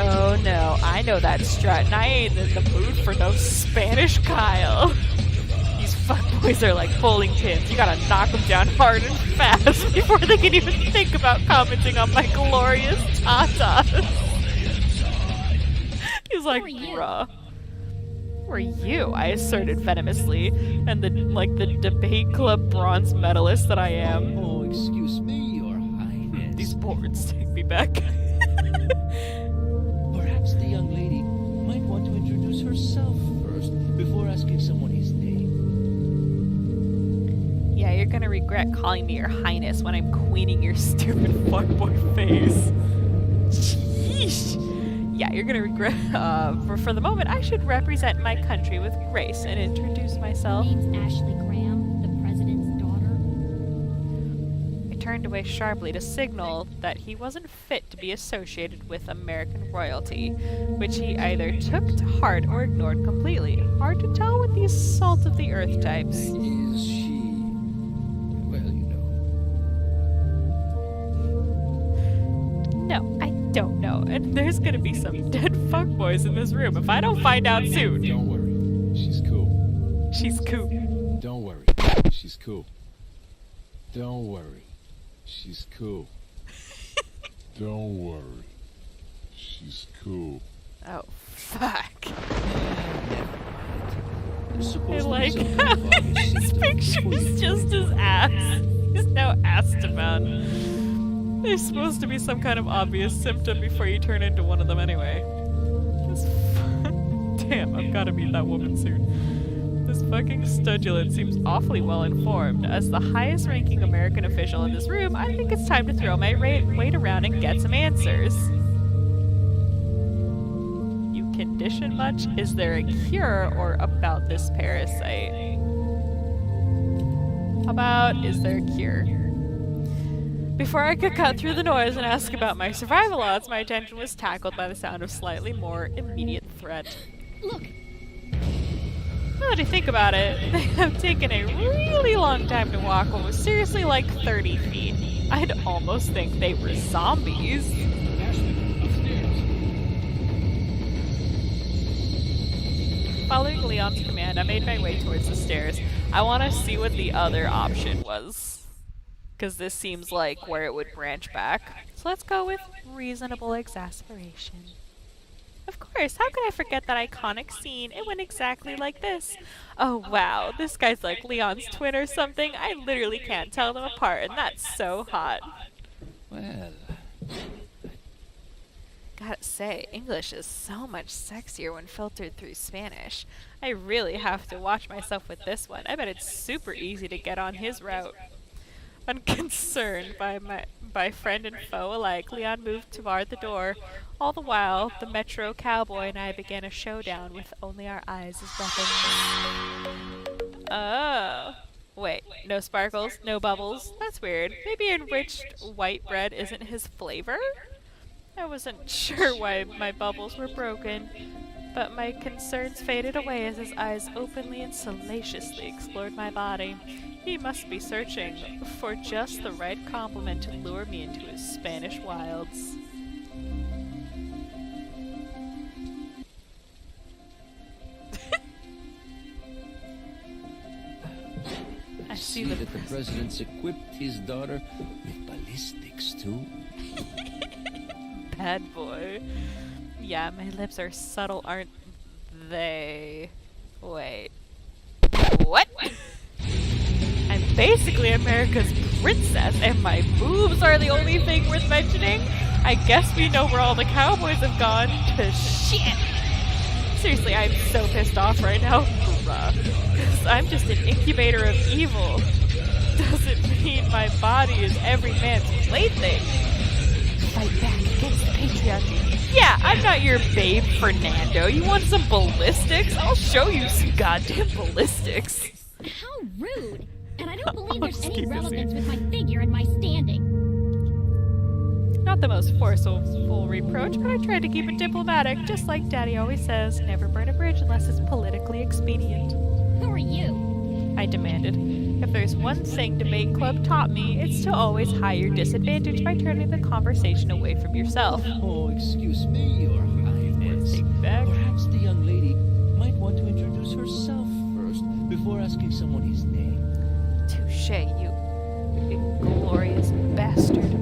Oh no, I know that strut, and I ain't in the mood for no Spanish Kyle. These fuckboys are like bowling pins. You gotta knock them down hard and fast before they can even think about commenting on my glorious tatas. He's like, bruh. Who are you? I asserted venomously, and the debate club bronze medalist that I am. Oh, excuse me, Your Highness. These boards take me back. Perhaps the young lady might want to introduce herself first before asking someone his name. Yeah, you're gonna regret calling me Your Highness when I'm queening your stupid fuckboy face. Sheesh. Yeah, you're gonna regret. For the moment, I should represent my country with grace and introduce myself. My name's Ashley Graham, the president's daughter. I turned away sharply to signal that he wasn't fit to be associated with American royalty, which he either took to heart or ignored completely. Hard to tell with these salt of the earth types. Is she... well, you know. No, I don't know, and there's gonna be some dead fuckboys in this room if I don't find out soon. Don't worry. She's cool. She's cool. Don't worry. She's cool. Don't worry. She's cool. Don't worry. She's cool. Oh, fuck. There's I supposed to be like some how kind of obvious his symptom picture before you is do just it. his ass. There's no Astaban. There's supposed to be some kind of obvious symptom before you turn into one of them anyway. Damn, I've gotta meet that woman soon. This fucking Studulant seems awfully well informed. As the highest ranking American official in this room, I think it's time to throw my weight around and get some answers. You condition much? Is there a cure or about this parasite? How about, is there a cure? Before I could cut through the noise and ask about my survival odds, my attention was tackled by the sound of slightly more immediate threat. Look, Now that I think about it, they have taken a really long time to walk what was seriously like 30 feet. I'd almost think they were zombies. Following Leon's command, I made my way towards the stairs. I want to see what the other option was, because this seems like where it would branch back. So let's go with reasonable exasperation. Of course, how could I forget that iconic scene? It went exactly like this. Oh wow, this guy's like Leon's twin or something. I literally can't tell them apart, and that's so hot. Well, Gotta say, English is so much sexier when filtered through Spanish. I really have to watch myself with this one. I bet it's super easy to get on his route. Unconcerned by friend and foe alike, Leon moved toward the door. All the while, the Metro cowboy and I began a showdown with only our eyes as weapons. Oh. Wait, no sparkles, no bubbles? That's weird. Maybe enriched white bread isn't his flavor? I wasn't sure why my bubbles were broken, but my concerns faded away as his eyes openly and salaciously explored my body. He must be searching for just the right compliment to lure me into his Spanish wilds. I see the that the president's equipped his daughter with ballistics too. bad boy. Yeah, my lips are subtle, aren't they? Wait. What? I'm basically America's princess, and my boobs are the only thing worth mentioning? I guess we know where all the cowboys have gone to shit! Seriously, I'm so pissed off right now. Bruh. 'Cause I'm just an incubator of evil. Doesn't mean my body is every man's plaything. Fight back against the patriarchy. Yeah, I'm not your babe, Fernando. You want some ballistics? I'll show you some goddamn ballistics. how rude! And I don't believe there's just any keep relevance with my figure and my standing. Not the most forceful reproach, but I tried to keep it diplomatic, just like Daddy always says, never burn a bridge unless it's politically expedient. Who are you? I demanded. If there's one thing Debate Club taught me, it's to always hide your disadvantage by turning the conversation away from yourself. Oh, excuse me, Your Highness. Take back. Perhaps the young lady might want to introduce herself first before asking someone his name. Touche, you inglorious bastard.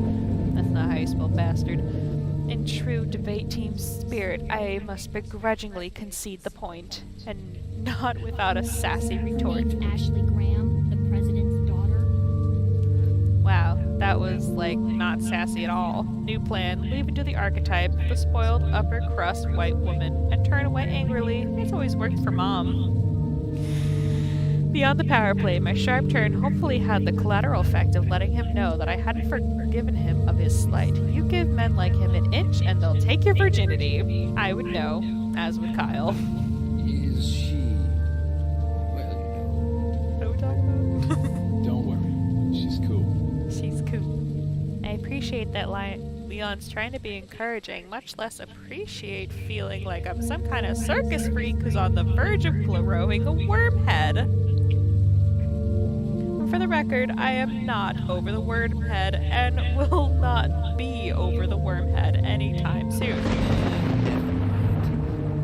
That's not how you spell bastard. In true debate team spirit, I must begrudgingly concede the point, and not without a sassy retort. Name's Ashley Graham, the president's daughter. Wow, that was, like, not sassy at all. New plan, leave into the archetype, the spoiled upper crust white woman, and turn away angrily. It's always worked for Mom. Beyond the power play, my sharp turn hopefully had the collateral effect of letting him know that I hadn't forgiven him of his slight. You give men like him an inch and they'll take your virginity. I would know, as would Kyle. Is she... well, What are we talking about? Don't worry. She's cool. She's cool. I appreciate that Leon's trying to be encouraging, much less appreciate feeling like I'm some kind of circus freak who's on the verge of growing a worm head. For the record, I am not over the wormhead and will not be over the wormhead anytime soon.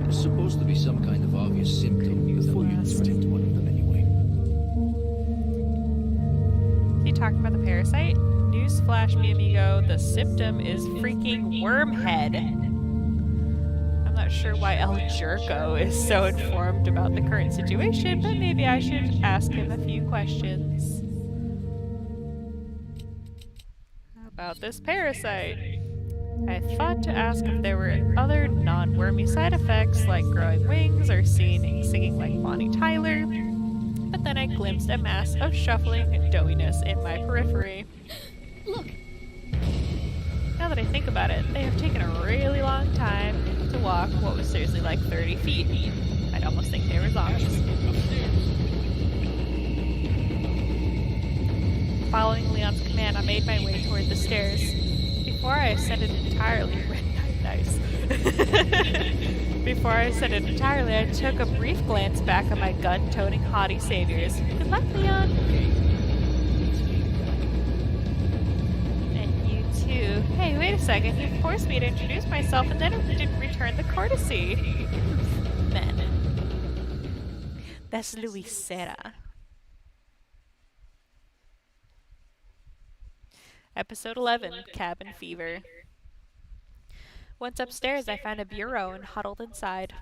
There's supposed to be some kind of obvious symptom before you threaten one of them anyway. Is he talking about the parasite? Newsflash, mi amigo, the symptom is freaking wormhead. I'm not sure why El Jerko is so informed about the current situation, but maybe I should ask him a few questions. about this parasite. I thought to ask if there were other non-wormy side effects like growing wings or singing like Bonnie Tyler, but then I glimpsed a mass of shuffling doughiness in my periphery. Look, Now that I think about it, they have taken a really long time to walk what was seriously like 30 feet. I'd almost think they were zombies. Following Leon's command, I made my way toward the stairs. Before I ascended entirely, nice. Before I ascended entirely, I took a brief glance back at my gun-toting haughty saviors. Good luck, Leon. And you too. Hey, wait a second. You forced me to introduce myself and then didn't return the courtesy. Men. That's Luisera. Episode 11, Cabin Fever. Once upstairs, I found a bureau and huddled inside.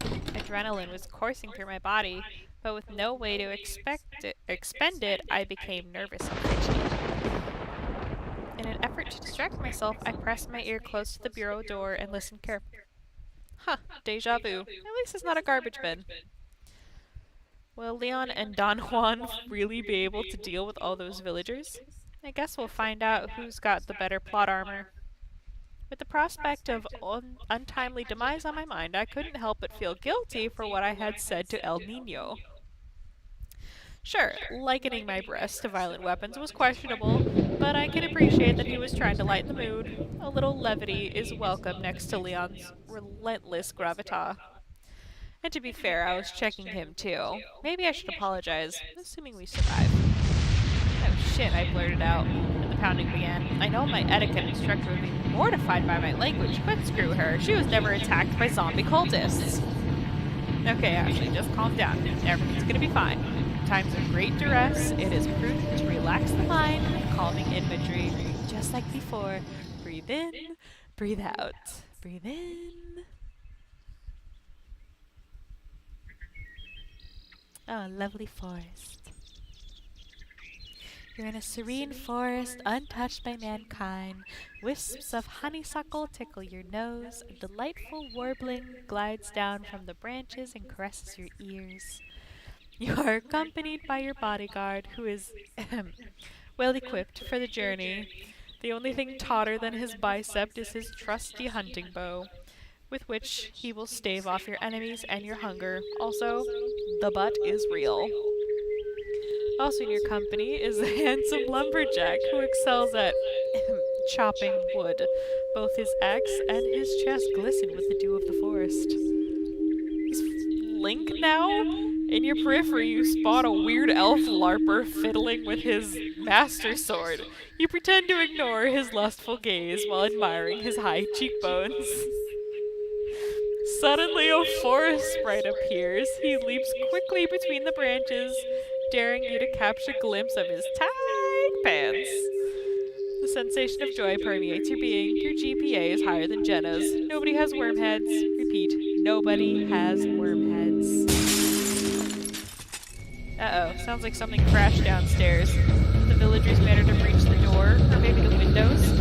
Adrenaline was coursing through my body, but with no way to expend it, I became nervous and fidgety. In an effort to distract myself, I pressed my ear close to the bureau door and listened carefully. Huh, deja vu. At least it's not a garbage bin. Will Leon and Don Juan really be able to deal with all those villagers? I guess we'll find out who's got the better plot armor. With the prospect of untimely demise on my mind, I couldn't help but feel guilty for what I had said to El Nino. Sure, likening my breast to violent weapons was questionable, but I could appreciate that he was trying to lighten the mood. A little levity is welcome next to Leon's relentless gravitas. And to be fair, I was checking him too. Maybe I should apologize, assuming we survive. Oh shit, I blurted out, and the pounding began. I know my etiquette instructor would be mortified by my language, but screw her. She was never attacked by zombie cultists. Okay, Ashley, just calm down. Everything's gonna be fine. In times of great duress, it is prudent to relax the mind with calming imagery. Just like before. Breathe in, breathe out. Breathe in. Oh, lovely forest. You're in a serene forest, untouched by mankind. Wisps of honeysuckle tickle your nose. A delightful warbling glides down from the branches and caresses your ears. You are accompanied by your bodyguard, who is well equipped for the journey. The only thing tauter than his bicep is his trusty hunting bow, with which he will stave off your enemies and your hunger. Also, the butt is real. Also in your company is a handsome lumberjack who excels at chopping wood. Both his axe and his chest glisten with the dew of the forest. Is Link now? In your periphery, you spot a weird elf larper fiddling with his master sword. You pretend to ignore his lustful gaze while admiring his high cheekbones. Suddenly, a forest sprite appears. He leaps quickly between the branches, daring you to catch a glimpse of his tight pants. The sensation of joy permeates your being. Your GPA is higher than Jenna's. Nobody has worm heads. Repeat, nobody has worm heads. Uh-oh, sounds like something crashed downstairs. The villagers managed to breach the door, or maybe the windows.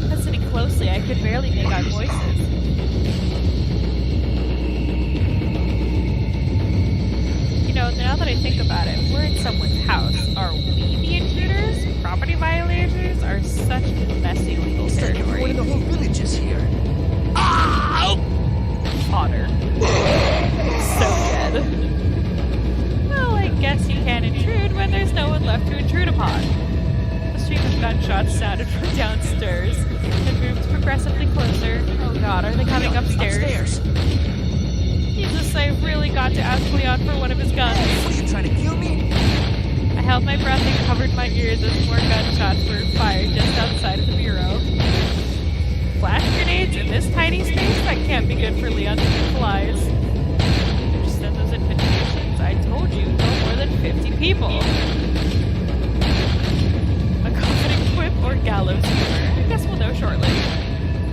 Listening closely, I could barely make out voices. You know, now that I think about it, we're in someone's house. Are we the intruders? Property violators are such messy legal territory. One of the whole village is here. Otter. So dead. Well, I guess you can't intrude when there's no one left to intrude upon. A stream of gunshots sounded from downstairs and moved progressively closer. Oh god, are they coming upstairs? Jesus, I really got to ask Leon for one of his guns. What, are you trying to kill me? I held my breath and covered my ears as more gunshots were fired just outside of the bureau. Flash grenades in this tiny space? That can't be good for Leon's flies. Just send those invitations. I told you, no more than 50 people. A comforting quip or gallows humor? I guess we'll know shortly.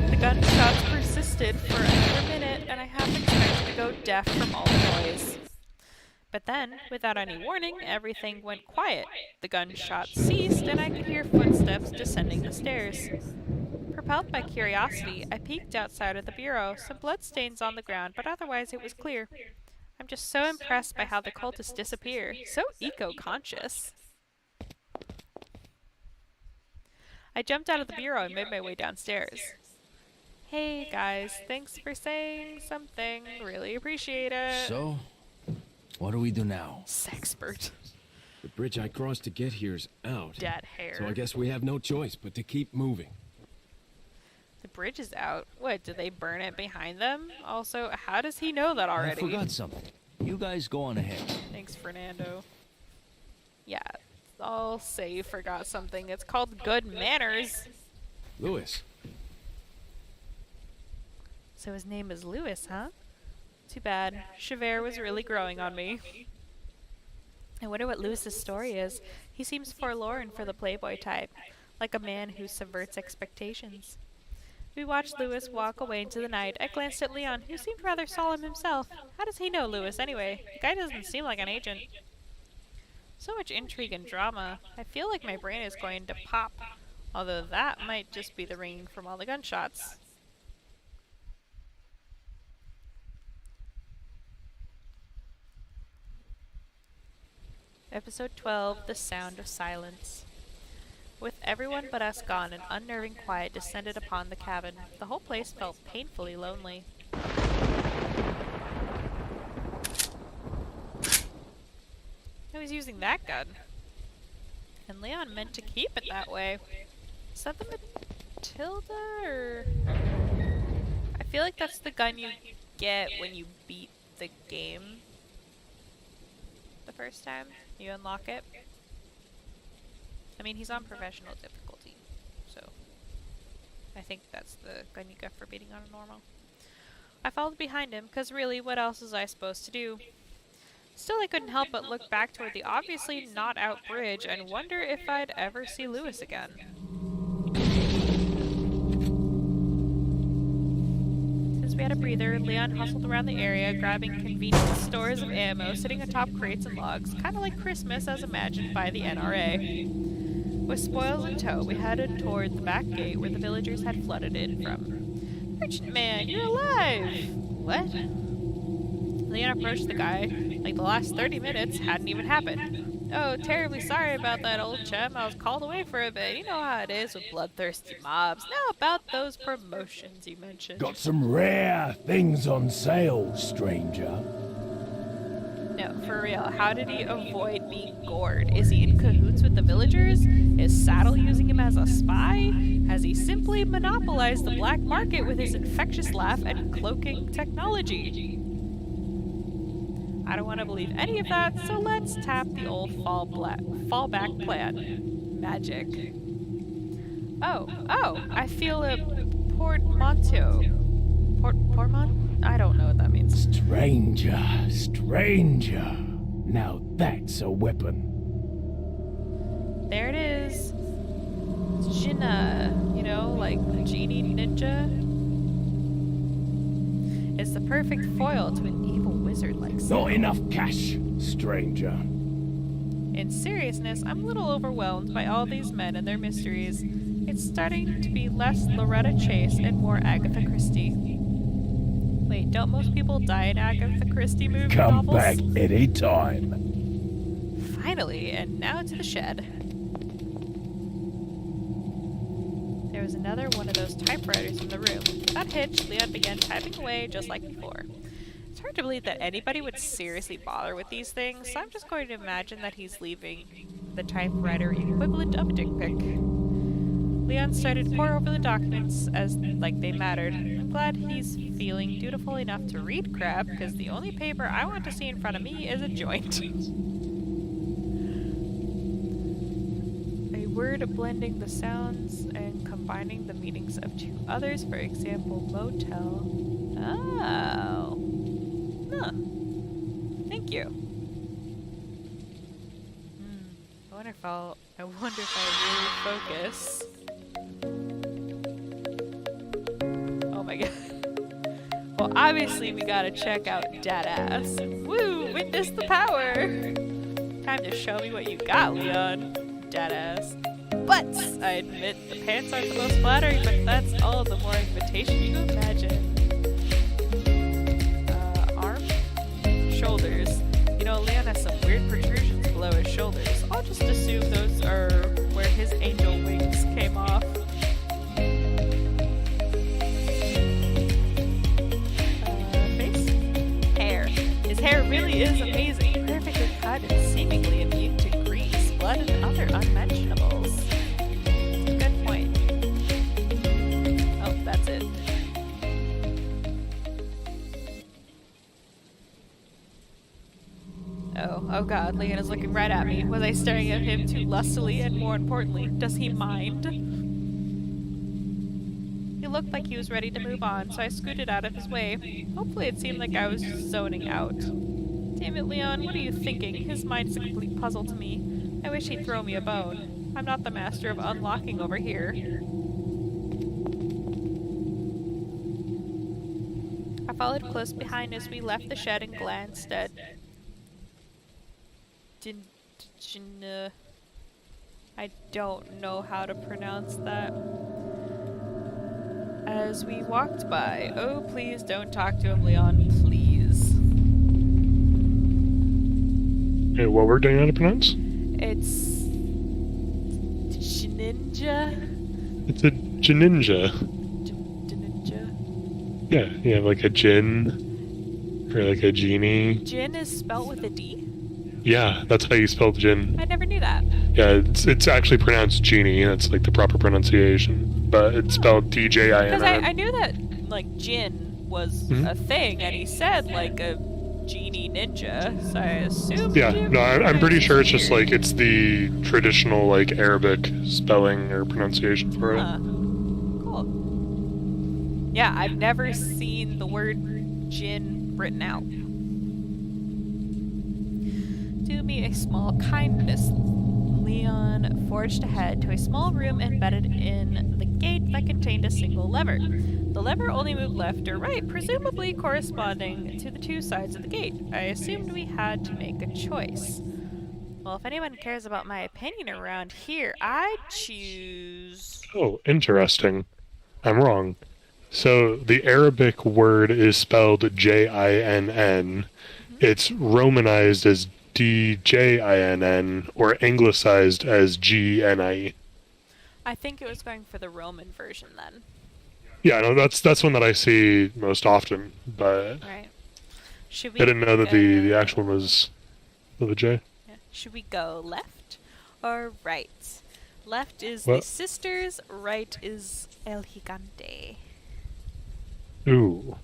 The gunshots persisted for another minute, and I half expected to go deaf from all the noise. But then, without any warning, everything went quiet. The gunshots ceased, and I could hear footsteps descending the stairs. Propelled by curiosity, I peeked outside of the bureau, some bloodstains on the ground, but otherwise it was clear. I'm just so impressed by how the cultists disappear. So eco-conscious. I jumped out of the bureau and made my way downstairs. Hey guys, thanks for saying something. Really appreciate it. So, what do we do now? Sexpert. The bridge I crossed to get here's out. Dad hair. So I guess we have no choice but to keep moving. The bridge is out. What, did they burn it behind them? Also, how does he know that already? I forgot something. You guys go on ahead. Thanks, Fernando. Yeah, I'll say you forgot something. It's called good manners. Louis. So his name is Louis, huh? Too bad. Javert was really growing on me. I wonder what Louis's story is. He seems forlorn for the playboy type, like a man who subverts expectations. We watched Louis walk away into the night. I glanced at Leon, who seemed rather solemn himself. How does he know Louis anyway? The guy doesn't seem like an agent. So much intrigue and drama. I feel like my brain is going to pop, although that might just be the ringing from all the gunshots. Episode 12, The Sound of Silence. With everyone but us gone, an unnerving quiet descended upon the cabin. The whole place felt painfully lonely. Who's using that gun? And Leon meant to keep it that way. Is that the Matilda, or... I feel like that's the gun you get when you beat the game the first time. You unlock it. I mean, he's on professional difficulty, so I think that's the gun you get for beating on a normal. I followed behind him, because really, what else was I supposed to do? Still, I couldn't help but look back toward the obviously not out bridge and wonder if I'd ever see Louis again. Since we had a breather, Leon hustled around the area, grabbing convenient stores of ammo sitting atop crates and logs, kind of like Christmas as imagined by the NRA. With spoils in tow, we headed toward the back gate where the villagers had flooded in from. Merchant man, you're alive! What? Leon approached the guy like the last 30 minutes hadn't even happened. Oh, terribly sorry about that, old chum. I was called away for a bit. You know how it is with bloodthirsty mobs. Now about those promotions you mentioned. Got some rare things on sale, stranger. No, for real, how did he avoid being gored? Is he in cahoots with the villagers? Is Saddle using him as a spy? Has he simply monopolized the black market with his infectious laugh and cloaking technology? I don't want to believe any of that, so let's tap the old fallback plan. Magic. Oh, I feel a portmanteau. Portmont? I don't know what that means. Stranger. Now that's a weapon. There it is. It's Jinna, you know, like Genie Ninja. It's the perfect foil to an evil wizard like Sam. Not enough cash, stranger. In seriousness, I'm a little overwhelmed by all these men and their mysteries. It's starting to be less Loretta Chase and more Agatha Christie. Wait, don't most people die in Agatha Christie movie Come novels? back any time. Finally, and now to the shed. There was another one of those typewriters in the room. Without hitch, Leon began typing away just like before. It's hard to believe that anybody would seriously bother with these things, so I'm just going to imagine that he's leaving the typewriter equivalent of a dick pic. Leon started to pore over the documents as like they mattered. I'm glad he's feeling dutiful enough to read crap, because the only paper I want to see in front of me is a joint. A word blending the sounds and combining the meanings of two others, for example, motel. Oh. Huh. Thank you. I wonder if I really focus. Oh my god. Well, obviously we gotta check out Deadass. Woo! Witness the power! Time to show me what you got, Leon. Deadass. Butts! I admit the pants aren't the most flattering, but that's all the more invitation you imagine. Arm? Shoulders. You know, Leon has some weird protrusions below his shoulders. I'll just assume those are where his angel wings came off. Face? Hair. His hair really is amazing. Perfectly cut and seemingly immune to grease, blood, and other unmentionables. Good point. Oh, that's it. Oh god, Leon is looking right at me. Was I staring at him too lustily, and more importantly, does he mind? He looked like he was ready to move on, so I scooted out of his way. Hopefully it seemed like I was zoning out. Damn it, Leon, what are you thinking? His mind's a complete puzzle to me. I wish he'd throw me a bone. I'm not the master of unlocking over here. I followed close behind as we left the shed and glanced at I don't know how to pronounce that. As we walked by, oh please don't talk to him, Leon, please. Hey, what word do you know how to pronounce? It's Ninja. It's a Jininja. Ninja. Yeah, you have like a Jin, or like a genie. Jin is spelled with a D? Yeah, that's how you spell Jin. I never knew that. Yeah, it's actually pronounced genie. That's like the proper pronunciation, but it's spelled Because D-J-I-N-N. I knew that, like, Jin was a thing, and he said, like, a genie ninja, so I assumed... Yeah, no, I'm pretty sure it's just like, it's the traditional, like, Arabic spelling or pronunciation for it. Huh. Cool. Yeah, I've never seen the word Jin written out. Do me a small kindness. Leon forged ahead to a small room embedded in the gate that contained a single lever. The lever only moved left or right, presumably corresponding to the two sides of the gate. I assumed we had to make a choice. Well, if anyone cares about my opinion around here, I choose... Oh, interesting. I'm wrong. So, the Arabic word is spelled J-I-N-N. It's romanized as D-J-I-N-N, or anglicized as G-N-I-E. I think it was going for the Roman version then. Yeah, no, that's one that I see most often, but Right. Should I we didn't know that the actual one was with a J. Yeah. Should we go left or right? Left is What? the sisters, right is El Gigante. Ooh.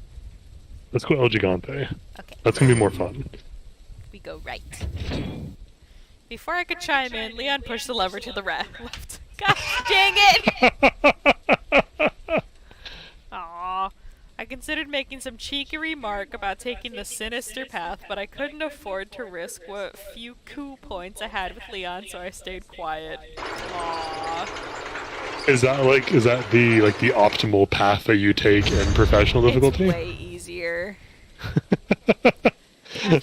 Let's go El Gigante. Okay. That's gonna be more fun. We go right. Before I could chime in, Leon pushed the lever to the left. Gosh dang it! Aww. I considered making some cheeky remark about taking the sinister path, but I couldn't afford to risk what few coup points I had with Leon, so I stayed quiet. Aww. Is that the optimal path that you take in professional difficulty? It's way easier.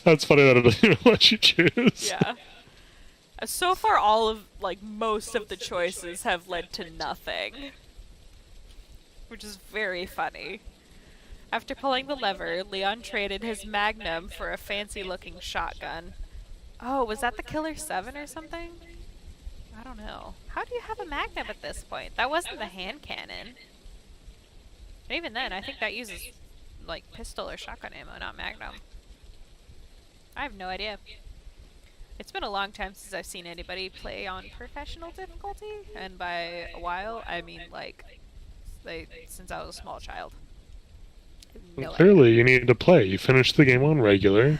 That's funny that it doesn't even let you choose. Yeah. So far, most of the choices have led to nothing. Which is very funny. After pulling the lever, Leon traded his Magnum for a fancy-looking shotgun. Oh, was that the Killer 7 or something? I don't know. How do you have a Magnum at this point? That wasn't the hand cannon. And even then, I think that uses, pistol or shotgun ammo, not Magnum. I have no idea. It's been a long time since I've seen anybody play on professional difficulty, and by a while, I mean, since I was a small child. No idea. Clearly, you need to play. You finished the game on regular.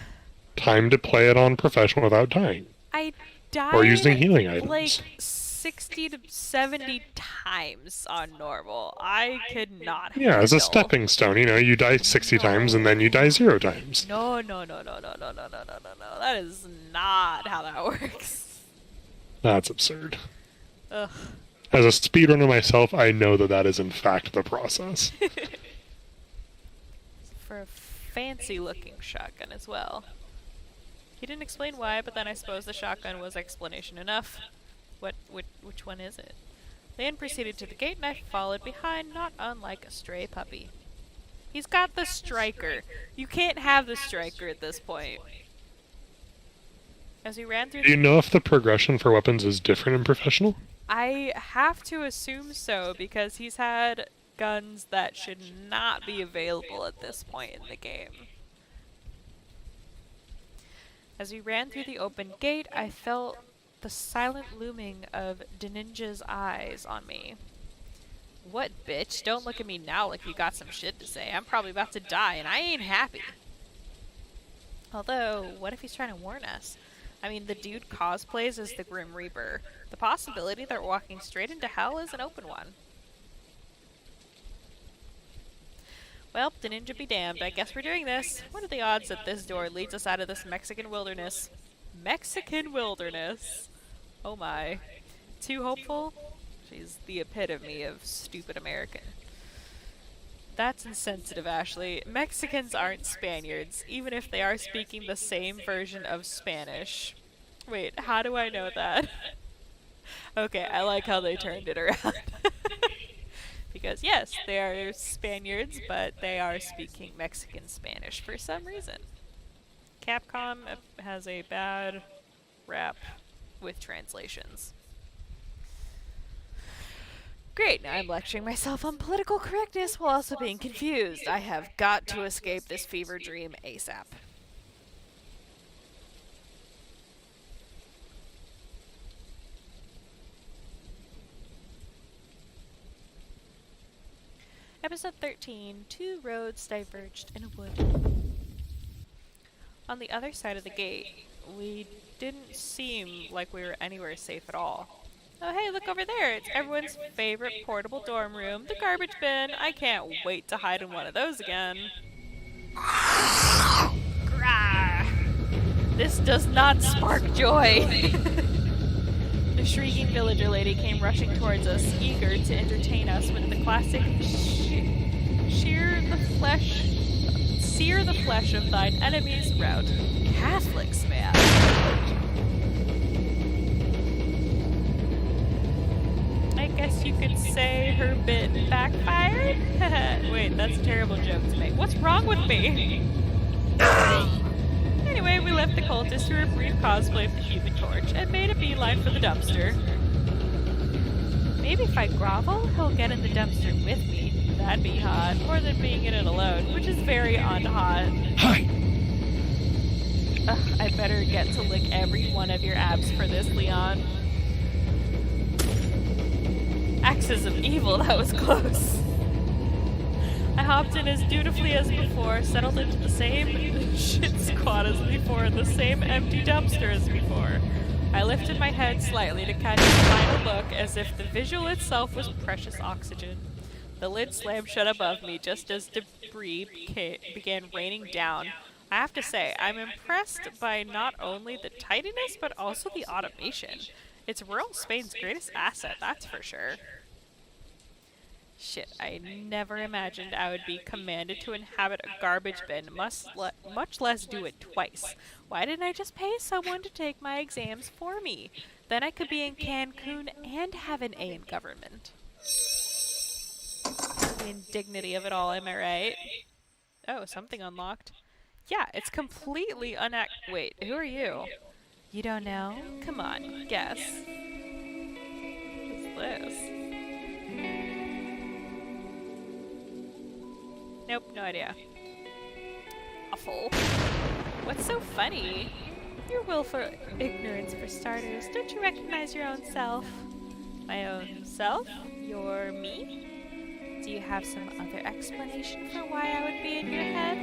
Time to play it on professional without dying. I died Or using healing items. 60 to 70 times on normal. I could not Yeah, as a handle- stepping stone, you die 60 times and then you die 0 times. No. That is not how that works. That's absurd. Ugh. As a speedrunner myself, I know that is in fact the process. for a fancy-looking shotgun as well. He didn't explain why, but then I suppose the shotgun was explanation enough. Which one is it? Leon proceeded to the gate and I followed behind, not unlike a stray puppy. He's got the striker. You can't have the striker at this point. As we ran through Do you know if the progression for weapons is different in professional? I have to assume so, because he's had guns that should not be available at this point in the game. As we ran through the open gate, I felt the silent looming of Deninja's eyes on me. What, bitch? Don't look at me now like you got some shit to say. I'm probably about to die, and I ain't happy. Although, what if he's trying to warn us? I mean, the dude cosplays as the Grim Reaper. The possibility that we're walking straight into hell is an open one. Well, Deninja be damned. I guess we're doing this. What are the odds that this door leads us out of this Mexican wilderness? Mexican wilderness? Oh my. Too hopeful? She's the epitome of stupid American. That's insensitive, Ashley. Mexicans aren't Spaniards, even if they are speaking the same version of Spanish. Wait, how do I know that? Okay, I like how they turned it around. Because yes, they are Spaniards, but they are speaking Mexican Spanish for some reason. Capcom has a bad rap with translations. Great, now I'm lecturing myself on political correctness while also being confused. I have got to escape this fever dream ASAP. Episode 13, 2 roads diverged in a wood. On the other side of the gate, we didn't seem like we were anywhere safe at all. Oh hey, look over there! It's everyone's favorite portable dorm room, the garbage bin! I can't wait to hide in one of those again. Grah! This does not spark joy! The shrieking villager lady came rushing towards us, eager to entertain us with the classic sear the flesh of thine enemies route. Catholics, man! I guess you could say her bit backfired? Wait, that's a terrible joke to make. What's wrong with me? Anyway, we left the cultist to her brief cosplay of the Human Torch and made a beeline for the dumpster. Maybe if I grovel, he'll get in the dumpster with me. That'd be hot, more than being in it alone, which is very unhot. Hi! Ugh, I better get to lick every one of your abs for this, Leon. Axes of evil, that was close. I hopped in as dutifully as before, settled into the same shit squad as before, the same empty dumpster as before. I lifted my head slightly to catch a final look as if the visual itself was precious oxygen. The lid slammed shut above me just as debris began raining down. I have to say, I'm impressed by not only the tidiness, but also the automation. It's rural Spain's greatest asset, that's for sure. Shit, I never imagined I would be commanded to inhabit a garbage bin, much less do it twice. Why didn't I just pay someone to take my exams for me? Then I could be in Cancun and have an A in government. The indignity of it all, am I right? Oh, something unlocked. Yeah, it's completely Wait, who are you? You don't know? Come on, guess. What's this? Nope, no idea. Awful. What's so funny? Your willful ignorance, for starters. Don't you recognize your own self? My own self? You're me? Do you have some other explanation for why I would be in your head?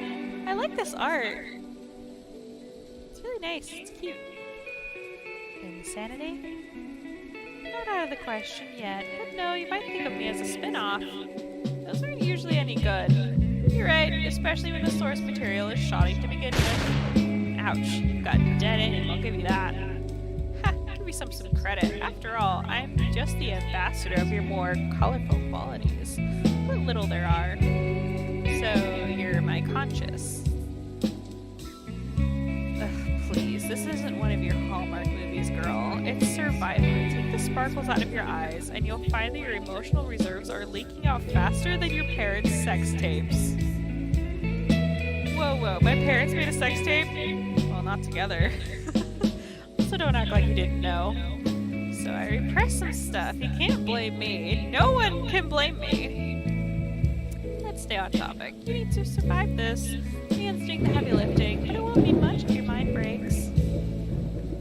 I like this art. It's really nice. It's cute. Insanity? Not out of the question yet, but no, you might think of me as a spin-off. Those aren't usually any good. You're right, especially when the source material is shoddy to begin with. Ouch, you've got dead in, I'll give you that. Ha, give me some credit. After all, I'm just the ambassador of your more colorful qualities. What little there are. So, you're my contact conscious. Ugh, please, this isn't one of your Hallmark movies, girl. It's Survivor. Take the sparkles out of your eyes, and you'll find that your emotional reserves are leaking out faster than your parents' sex tapes. Whoa, my parents made a sex tape? Well, not together. Also, don't act like you didn't know. So I repressed some stuff. You can't blame me. No one can blame me. Let's stay on topic. You need to survive this. Leon's doing the heavy lifting, but it won't mean much if your mind breaks.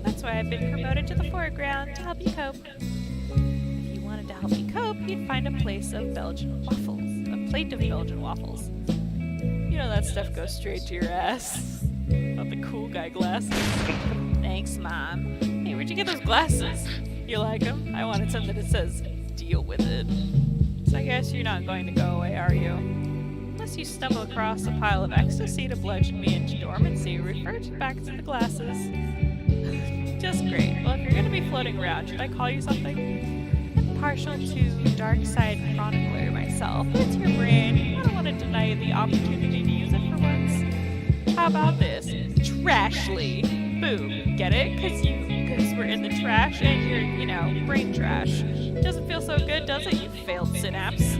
That's why I've been promoted to the foreground to help you cope. If you wanted to help me cope, you'd find a plate of Belgian waffles. You know that stuff goes straight to your ass. Not the cool guy glasses. Thanks, Mom. Hey, where'd you get those glasses? You like them? I wanted something that says, deal with it. So I guess you're not going to go away, are you? Unless you stumble across a pile of ecstasy to bludgeon me into dormancy, refer back to the glasses. Just great. Well, if you're going to be floating around, should I call you something? I'm partial to Dark Side Chronicler myself. It's your brain. I don't want to deny you the opportunity to use it for once. How about this? Trashly. Boom. Get it? Because we're in the trash and you're, brain trash. Doesn't feel so good, does it, you failed synapse?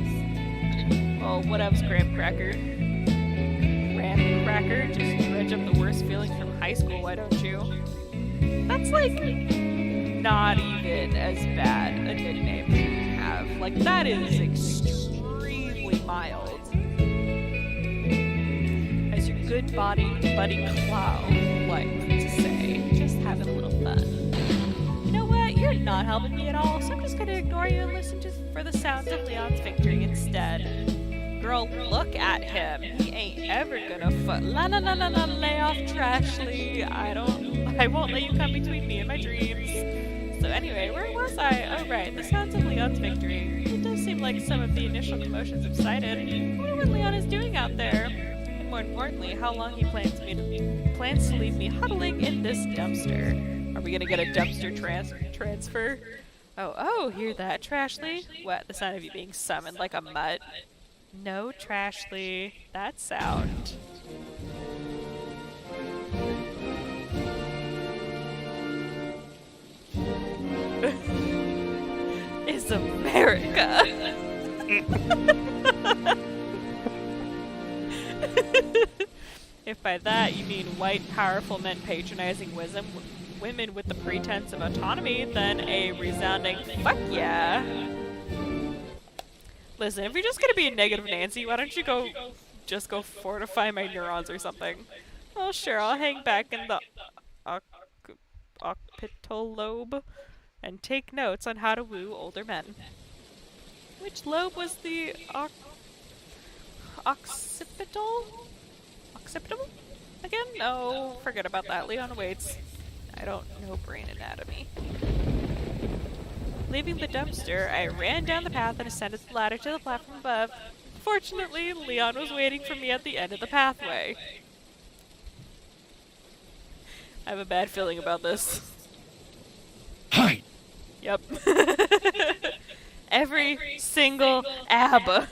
Well, whatevs, Graham Cracker. Graham Cracker? Just dredge up the worst feelings from high school, why don't you? That's, not even as bad a nickname as you can have. That is extremely mild. As your good buddy Cloud likes to say, just having a little fun. You know what? You're not helping me at all, so I'm just gonna ignore you and listen for the sounds of Leon's victory instead. Girl, look at him. He ain't ever gonna lay off Trashly. I won't let you come between me and my dreams. So anyway, where was I? Oh right, the sounds of Leon's victory. It does seem like some of the initial commotions subsided. I wonder what Leon is doing out there. And more importantly, how long he plans to leave me huddling in this dumpster. Are we gonna get a dumpster transfer? Oh, hear that, Trashly? What, the sound of you being summoned like a mutt? No, Trashly. That sound. Is America. If by that you mean white, powerful men patronizing women with the pretense of autonomy, then a resounding fuck yeah. Listen, if you're just gonna be a negative Nancy, why don't you go fortify my neurons or something? Well, sure, I'll hang back in the occipital lobe and take notes on how to woo older men. Which lobe was the occipital? Occipital? Again? No, forget about that. Leon waits. I don't know brain anatomy. Leaving the dumpster, I ran down the path and ascended the ladder to the platform above. Fortunately, Leon was waiting for me at the end of the pathway. I have a bad feeling about this. Hi! Yep. Every single ab.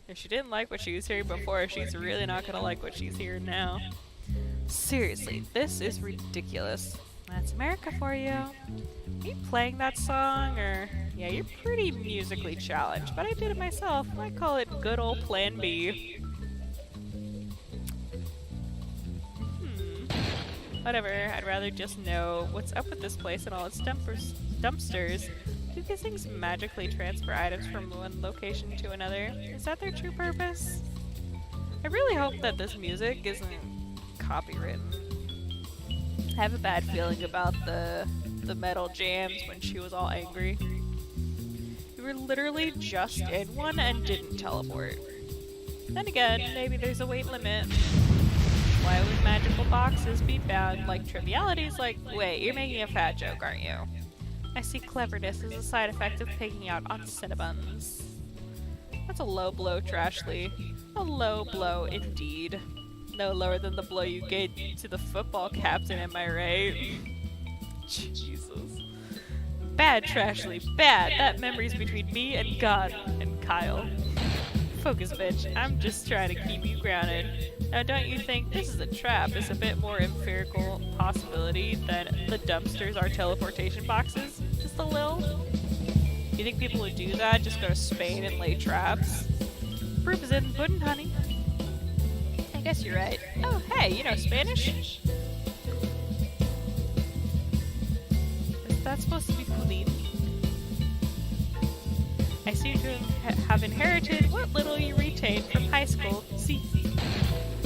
If she didn't like what she was hearing before, she's really not gonna like what she's hearing now. Seriously, this is ridiculous. That's America for you. Are you playing that song, or... Yeah, you're pretty musically challenged, but I did it myself. I call it good old Plan B. Whatever, I'd rather just know what's up with this place and all its dumpsters. Do these things magically transfer items from one location to another? Is that their true purpose? I really hope that this music isn't copywritten. I have a bad feeling about the metal jams when she was all angry. We were literally just in one and didn't teleport. Then again, maybe there's a weight limit. Why would magical boxes be bound like trivialities like, wait, you're making a fat joke, aren't you? I see cleverness as a side effect of picking out on Cinnabons. That's a low blow, Trashly. A low blow indeed. No lower than the blow you gave to the football captain, am I right? Jesus. bad, Trashly, bad. That memory's between me and God and Kyle. Focus, bitch. I'm just trying to keep you grounded. Now, don't you think this is a trap is a bit more empirical possibility than the dumpsters are teleportation boxes? Just a little? You think people would do that? Just go to Spain and lay traps? Proof is in the pudding, honey. I guess you're right. Oh, hey, you know Spanish? Is that supposed to be pudding? I seem to have inherited what little you retained from high school. See?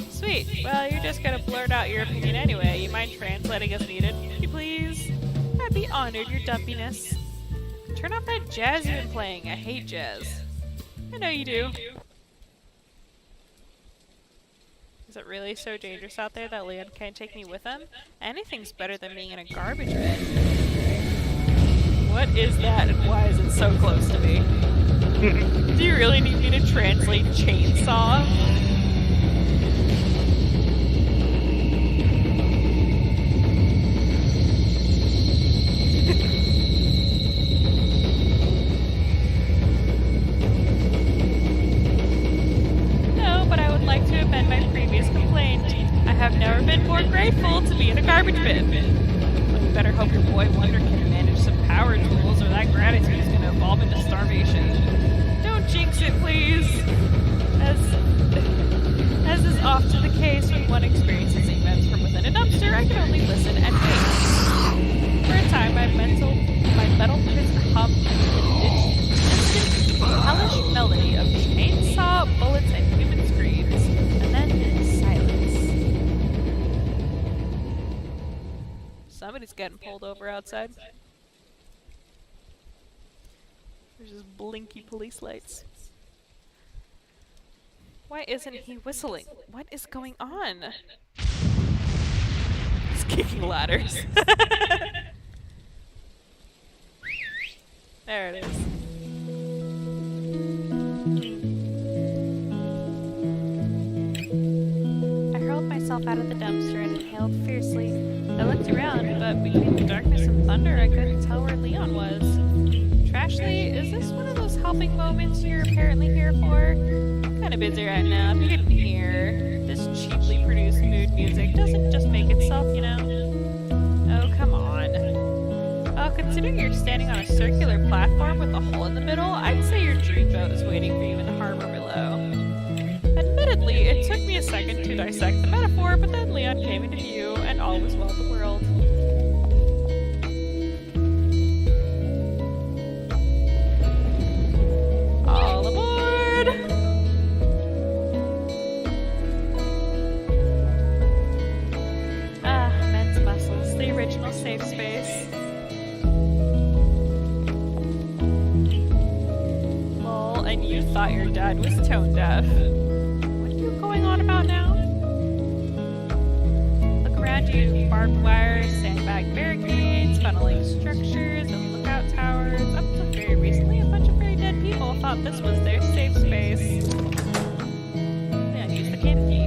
Sweet. Well, you're just gonna blurt out your opinion anyway. You mind translating as needed? Would you please? I'd be honored, your dumpiness. Turn off that jazz you've been playing. I hate jazz. I know you do. Is it really so dangerous out there that Leon can't take me with him? Anything's better than being in a garbage bin. What is that and why is it so close to me? Do you really need me to translate chainsaw? No, but I would like to amend my previous complaint. I have never been more grateful to be in a garbage bin. Well, you better hope your boy Wonder can manage some power tools or that gratitude is going to evolve into starvation. Don't jinx it, please. As is often the case when one experiences events from within a dumpster, I can only listen and wait. For a time, my metal prison hummed an instant hellish melody of chainsaw, bullets, and human screams, and then silence. Somebody's getting pulled over outside. There's just blinky police lights. Why isn't he whistling? What is going on? He's kicking ladders. There it is. I hurled myself out of the dumpster and inhaled fiercely. I looked around, but between the darkness and thunder, I couldn't tell where Leon was. Trashly, is this one of those helping moments you're apparently here for? I'm kinda busy right now, if you didn't hear. This cheaply produced mood music doesn't just make itself, you know? Oh, come on. Considering you're standing on a circular platform with a hole in the middle, I'd say your dreamboat is waiting for you in the harbor below. Admittedly, it took me a second to dissect the metaphor, but then Leon came into view, and all was well in the world. All aboard! Ah, men's muscles, the original safe space. Lol, and you thought your dad was tone deaf. What are you going on about now? Look around you, barbed wire, sandbag barricades, funneling structures, and lookout towers. Up to very recently, a bunch of very dead people thought this was their safe space. Yeah, use the canopy.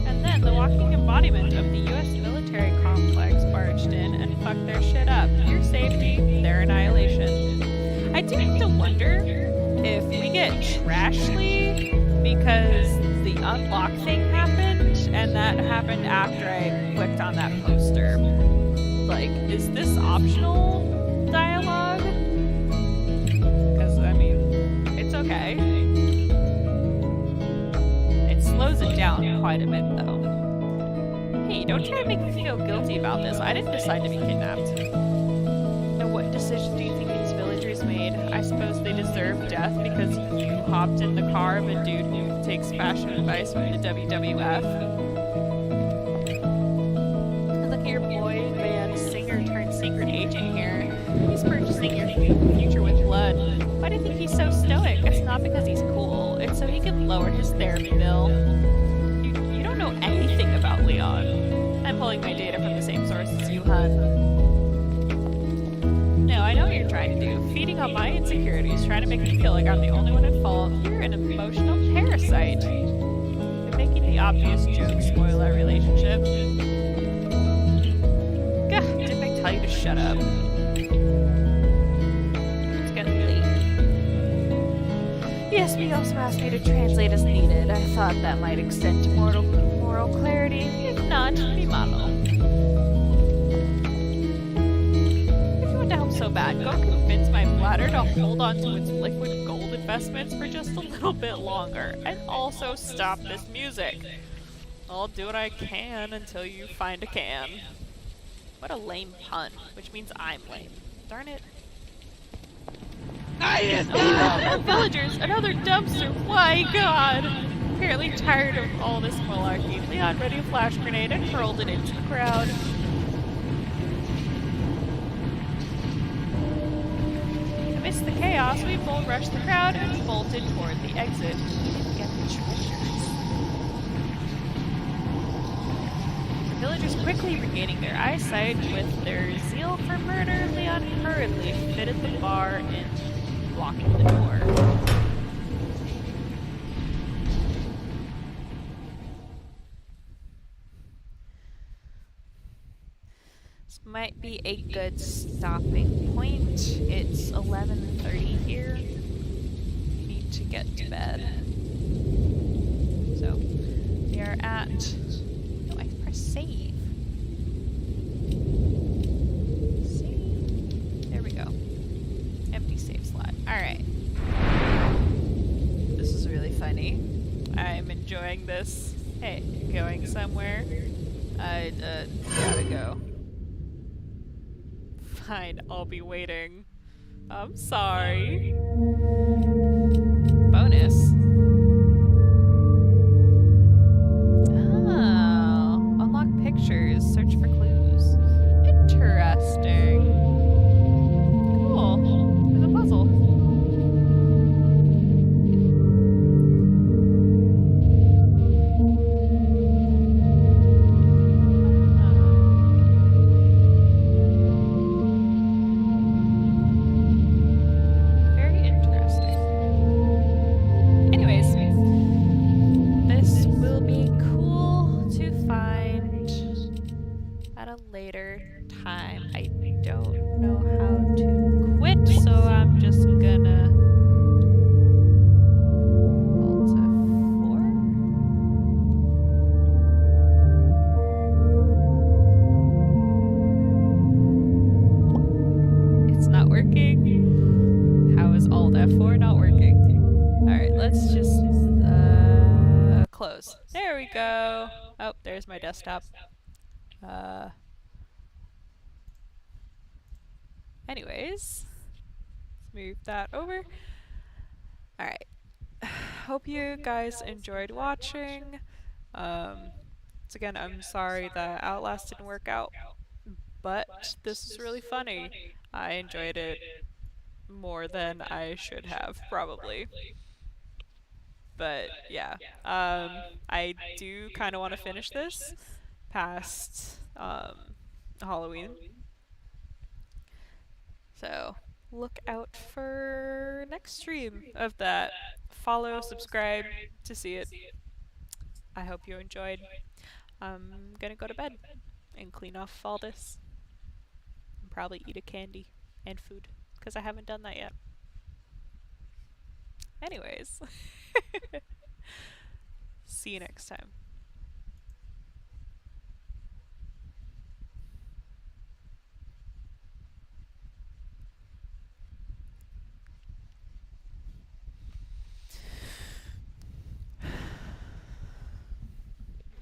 And then the walking embodiment of the U.S. military complex barged in and fucked their shit up. Your safety, their annihilation. I do have to wonder if we get Trashly because the unlock thing happened, and that happened after I clicked on that poster. Like, is this optional dialogue? Because, I mean, it's okay. It slows it down quite a bit, though. Hey, don't try to make me feel guilty about this. I didn't decide to be kidnapped. And what decision do you think these villagers made? I suppose they deserve death because you hopped in the car of a dude who takes fashion advice from the WWF. Look at your boy band singer turned secret agent here. He's purchasing your future with blood. Why do you think he's so stoic? It's not because he's cool. It's so he can lower his therapy bill. You don't know anything about Leon. I'm pulling my data from the same source as you, hun. No, I know what you're trying to do. Feeding on my insecurities, trying to make me feel like I'm the only one at fault. You're an emotional parasite. You're making the obvious joke spoil our relationship. shut up. It's getting late. ESP also asked me to translate as needed. I thought that might extend to moral clarity. If not, be malo. If you want to help so bad, go convince my bladder to hold on to its liquid gold investments for just a little bit longer. And also stop this music. I'll do what I can until you find a can. What a lame pun, which means I'm lame. Darn it. Oh, villagers! Another dumpster! My god! Apparently tired of all this malarkey, Leon ready a flash grenade and hurled it into the crowd. Amidst the chaos, we bull rushed the crowd and bolted toward the exit. We didn't get the treasures. The villagers quickly regaining their eyesight with their zeal for murder, Leon hurriedly fitted the bar in, blocking the door. This might be a good stopping point. It's 11:30 here. We need to get to bed. So, we are at... No, I can press save. Save. There we go. Empty save slot. Alright. This is really funny. I'm enjoying this. Hey, you going somewhere? I, gotta go. Fine, I'll be waiting. I'm sorry. Bonus. Oh, unlock pictures, search for clues. Interesting. Cool. There's a puzzle. Very interesting. Anyways, this will be cool to find at a later time. I don't know how to quit, so I'm just gonna Alt F4. It's not working. How is Alt F4 not working? Alright, let's just close. There we go. Oh, there's my desktop. Anyways, let's move that over. Alright. Hope you guys enjoyed watching. Once again, I'm sorry that Outlast didn't work out, but this is really funny. I enjoyed it more than I should have, probably. But yeah, I do kind of want to finish this past Halloween. So look out for next stream of that. Follow, subscribe to see it. I hope you enjoyed. I'm gonna go to bed and clean off all this. And probably eat a candy and food, because I haven't done that yet. Anyways. See you next time.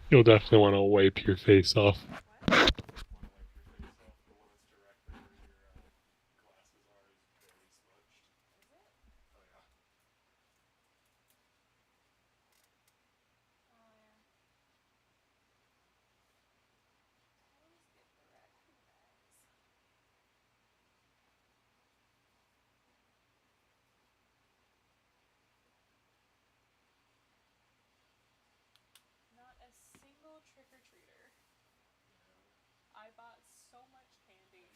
You'll definitely want to wipe your face off. Not a single trick-or-treater. I bought so much candy.